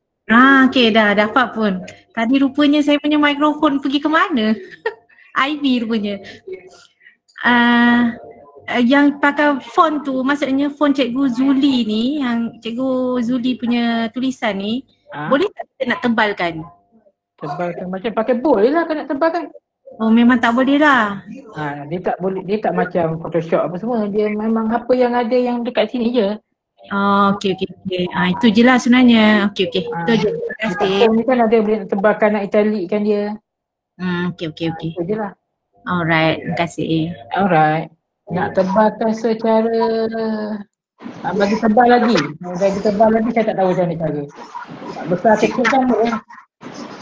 F: Okey, dah dapat pun. Tadi rupanya saya punya mikrofon pergi ke mana? Ivy rupanya. Yang pakai font tu, maksudnya font Cikgu Zuli ni, yang Cikgu Zuli punya tulisan ni, boleh tak kita nak tebalkan?
A: Tebalkan macam pakai bold lah kalau nak tebalkan.
F: Oh, memang tak boleh lah.
A: Dia tak boleh, dia tak macam Photoshop apa semua. Dia memang apa yang ada yang dekat sini je.
F: Okey. Itu je lah sebenarnya. Okey. Itu je. Terima kasih.
A: Ni kan ada boleh nak tebalkan, nak italickan dia.
F: Okey.
A: Itu je lah.
F: Alright, terima kasih.
A: Alright. Nak tebalkan secara bagi tebal lagi. Bagi tebal lagi saya tak tahu macam mana cara. Besar kecil sama ya.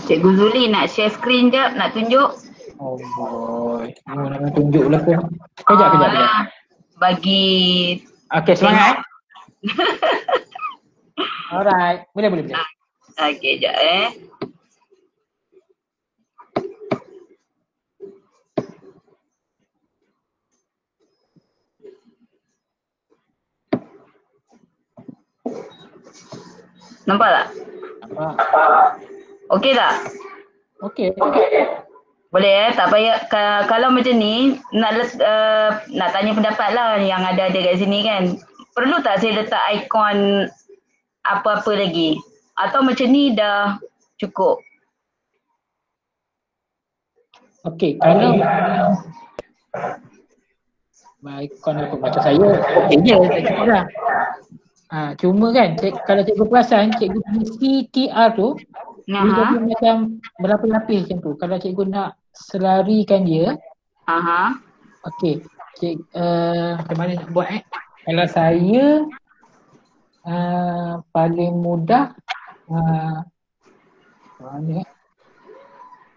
G: Cikgu Zuli nak share screen jap, nak tunjuk.
A: Oh boy. Nak tunjuk lah pun. Kejap.
G: Bagi
A: okey, semangat. Alright. Boleh.
G: Okey, jap Nampak tak?
A: Nampak.
G: Okey tak?
A: Okey.
G: Boleh tak payah kalau macam ni nak tanya pendapat lah yang ada kat sini kan. Perlu tak saya letak ikon apa-apa lagi? Atau macam ni dah cukup?
A: Okey, kalau ikon apa macam saya, okey je, tak cukup lah. Cuma kan kalau cikgu perasan, cikgu punya CTR tu dia jadi macam berlapis-lapis macam tu. Kalau cikgu nak selarikan dia, okey, macam mana nak buat Kalau saya paling mudah mana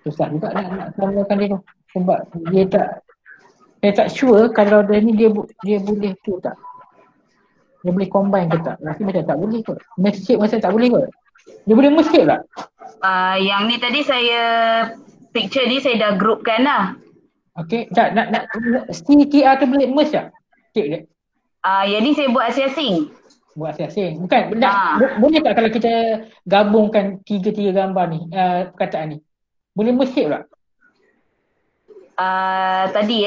A: susah juga nak samakan dia tu. Sebab saya tak sure kalau dia boleh tu tak. Dia boleh combine ke tak? Rasa macam tak boleh kot. Merge shape masa tak boleh kot. Dia boleh merge shape tak?
G: Yang ni tadi saya picture ni saya dah groupkan lah.
A: Okey, tak nak CTR tu boleh merge tak? Shape dia.
G: Yang ni saya buat asing-asing.
A: Buat asing-asing. Bukan, boleh tak kalau kita gabungkan tiga gambar ni, perkataan ni? Boleh merge shape tak?
G: Tadi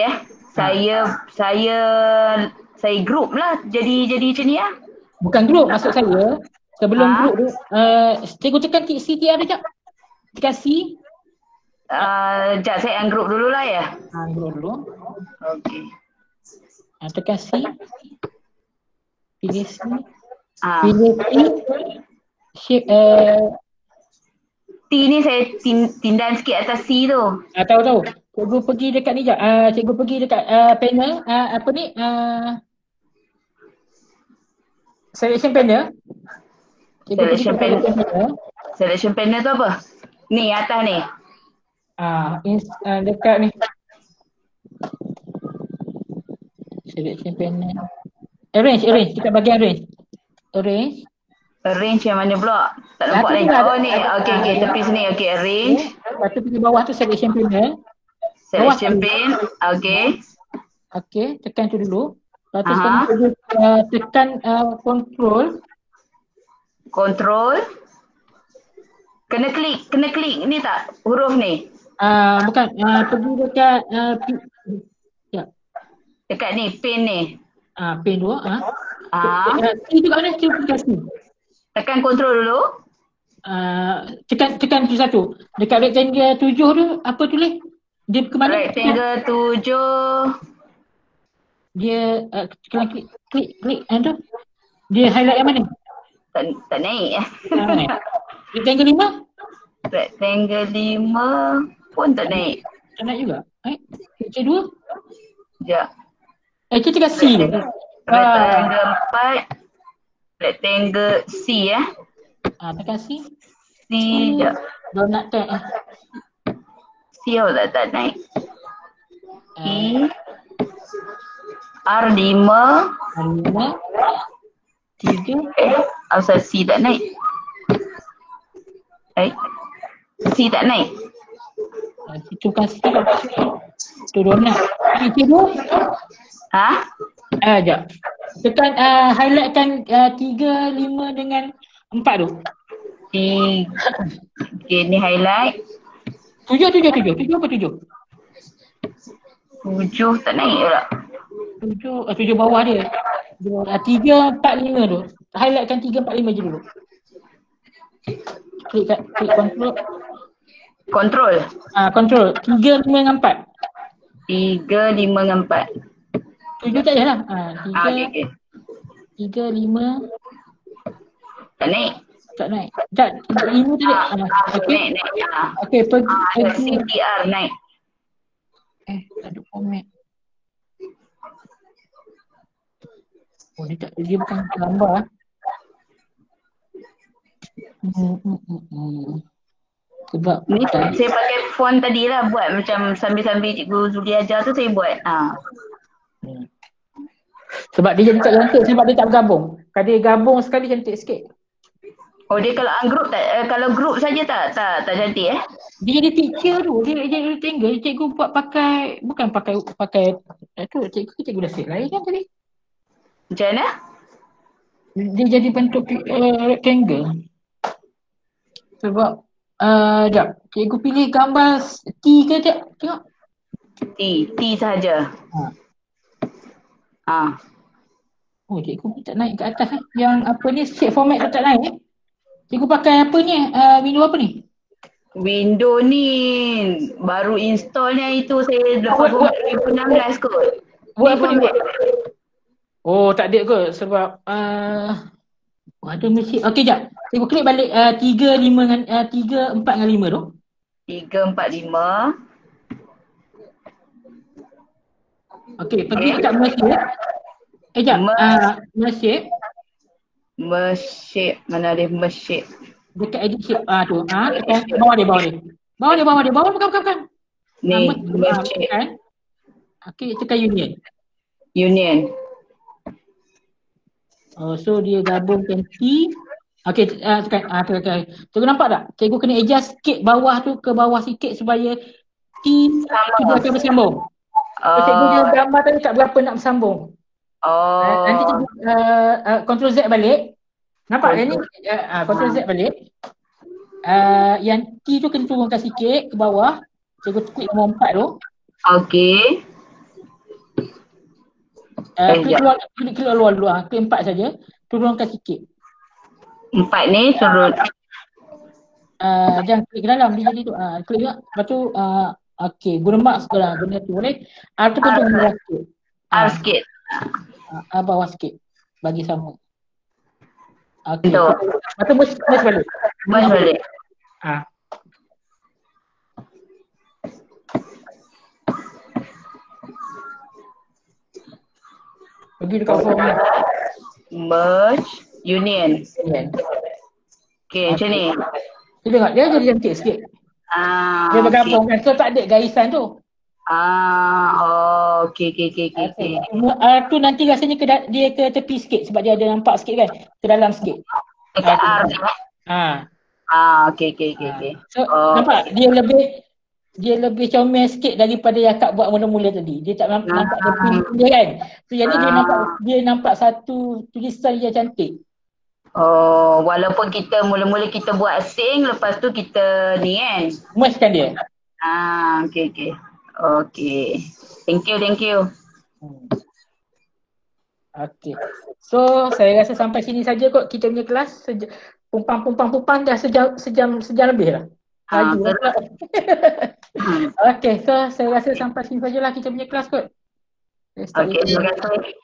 G: saya group lah jadi macam ni lah.
A: Bukan group, maksud saya sebelum group tu cikgu tekan CTR sekejap. Tekan C.
G: Sekejap saya ungroup dulu lah ya.
A: Ungroup dulu.
G: Okey.
A: Tekan C. Pilih C.
G: Ah.
A: Pilih T. Shape
G: T ni saya tindan sikit atas C tu.
A: Tahu. Cikgu pergi dekat ni jap. Cikgu pergi dekat panel apa ni? Selection panel.
G: Selection panel tu apa? Ni atas ni.
A: Dekat ni. Selection panel. Arrange. Kita bagi arrange.
G: Arrange yang mana pula? Tak nampak ni. Oh ni. Okey, tepi sini. Okey, arrange.
A: Lepas tu pergi bawah tu selection panel.
G: Selection pane. Okey.
A: Okey, tekan tu dulu. Lepas tu tekan control. Kena klik ni tak? Huruf ni.
G: Bukan.
A: Pergi dekat
G: dekat ni, pin ni.
A: Pin dulu. C tu kat mana? C. Tekan
G: control dulu.
A: Tekan tu satu. Dekat rectangle 7 tu apa tulis? Dia ke mana?
G: Rectangle 7.
A: Dia kena klik tu. Dia highlight yang mana?
G: Tak naik.
A: Rectangle 5?
G: Rectangle 5 pun tak naik.
A: Tak naik juga. Rectangle 2?
G: Sekejap.
A: Kita tekan C tu.
G: Rectangle 4. Rectangle C
A: tekan C.
G: C sekejap.
A: Donut tag
G: C tak naik. E R5 3 asal C tak naik. C tak naik.
A: Itu kasih tu donat. C2. Sekejap. Tekan highlightkan 3, 5 dengan 4 tu.
G: Okey, ni highlight.
A: 7 apa 7?
G: 7 tak naik pula.
A: 7 bawah dia. 3, 4, 5 tu. Highlightkan 3, 4, 5 je dulu. Klik control.
G: Control.
A: Control. 3, 5 dengan 4.
G: 3, 5 dengan 4.
A: 7 tak payah lah. 3, 5.
G: Tak naik.
A: Tak naik. Tak, 5 tu naik.
G: Naik.
A: Okey, pergi.
G: CTR naik.
A: Tak ada format. Oh, dia bukan gambar. Sebab
G: ni saya pakai font tadi lah, buat macam sambil-sambil Cikgu Zuli ajar tu saya buat.
A: Sebab dia jadi tak cantik sebab dia tak bergabung. Kalau dia gabung sekali cantik sikit.
G: Oh, dia kalau ungroup tak, kalau group saja tak cantik
A: Dia jadi picture tu, dia jadi rectangle. Cikgu buat pakai, bukan pakai tu, cikgu dah set lain kan tadi.
G: Macam mana?
A: Dia jadi bentuk rectangle. Sebab sekejap, cikgu pilih gambar T ke sekejap, tengok.
G: T sahaja.
A: Oh, cikgu tak naik ke atas Yang apa ni, shape format tu tak naik Cikgu pakai apa ni, window apa ni?
G: Window ni baru installnya itu saya lepas 2016 kot.
A: Buat apa ni buat? Oh, tak ada kot sebab ada mesti. Okey, jap. Cikgu klik balik 3, 4 dengan 5 tu.
G: 3, 4, 5.
A: Okey, pergi dekat Merge. Jap. Merge.
G: Merge, mana ada merge?
A: Dekat edit shape tu. Tekan bawah dia. Bukan.
G: Ni, merge.
A: Okey, tekan union. Oh, so dia gabungkan T. Okey, tekan. Cikgu nampak tak? Cikgu kena adjust sikit bawah tu ke bawah sikit supaya T tidak akan bersambung. Cikgu dia gambar tadi tak berapa nak bersambung. Nanti cikgu Ctrl Z balik. Nampak yang ni? Ctrl Z balik. Yang T tu kena turunkan sikit ke bawah. Cikgu klik nombor 4 tu.
G: Okey.
A: Klik keluar dulu. Klik 4 saja. Turunkan sikit.
G: 4 ni turun.
A: jangan klik ke dalam dia jadi tu. Klik juga. Lepas tu okey, guna mark sebelah benda tu boleh. Tu pun tu bawah sikit.
G: Sikit.
A: Bawah sikit. Bagi sama. Okey.
G: Betul.
A: Lepas tu merge balik.
G: Merge balik.
A: Pergi dekat form ni.
G: Merge union. Okay, macam ni.
A: Tu tengok, dia jadi cantik sikit. Dia bergabung kan, so tak ada garisan tu.
G: Okay.
A: Tu nanti rasanya dia ke tepi sikit sebab dia ada nampak sikit kan, ke dalam sikit.
G: Dekat R. Okay.
A: So nampak dia lebih comel sikit daripada yang Kak buat mula-mula tadi. Dia tak nampak dia pin dia kan. So jadi dia nampak satu tulisan yang cantik.
G: Walaupun kita mula-mula kita buat asing, lepas tu kita ni kan.
A: Mergekan dia.
G: Okay. Thank you.
A: Okay. So saya rasa sampai sini saja kot kita punya kelas. Pumpang dah sejam lebih lah. Laju lah. Okay, so saya rasa sampai sini sajalah kita punya kelas kot.
G: Okay, terima kasih.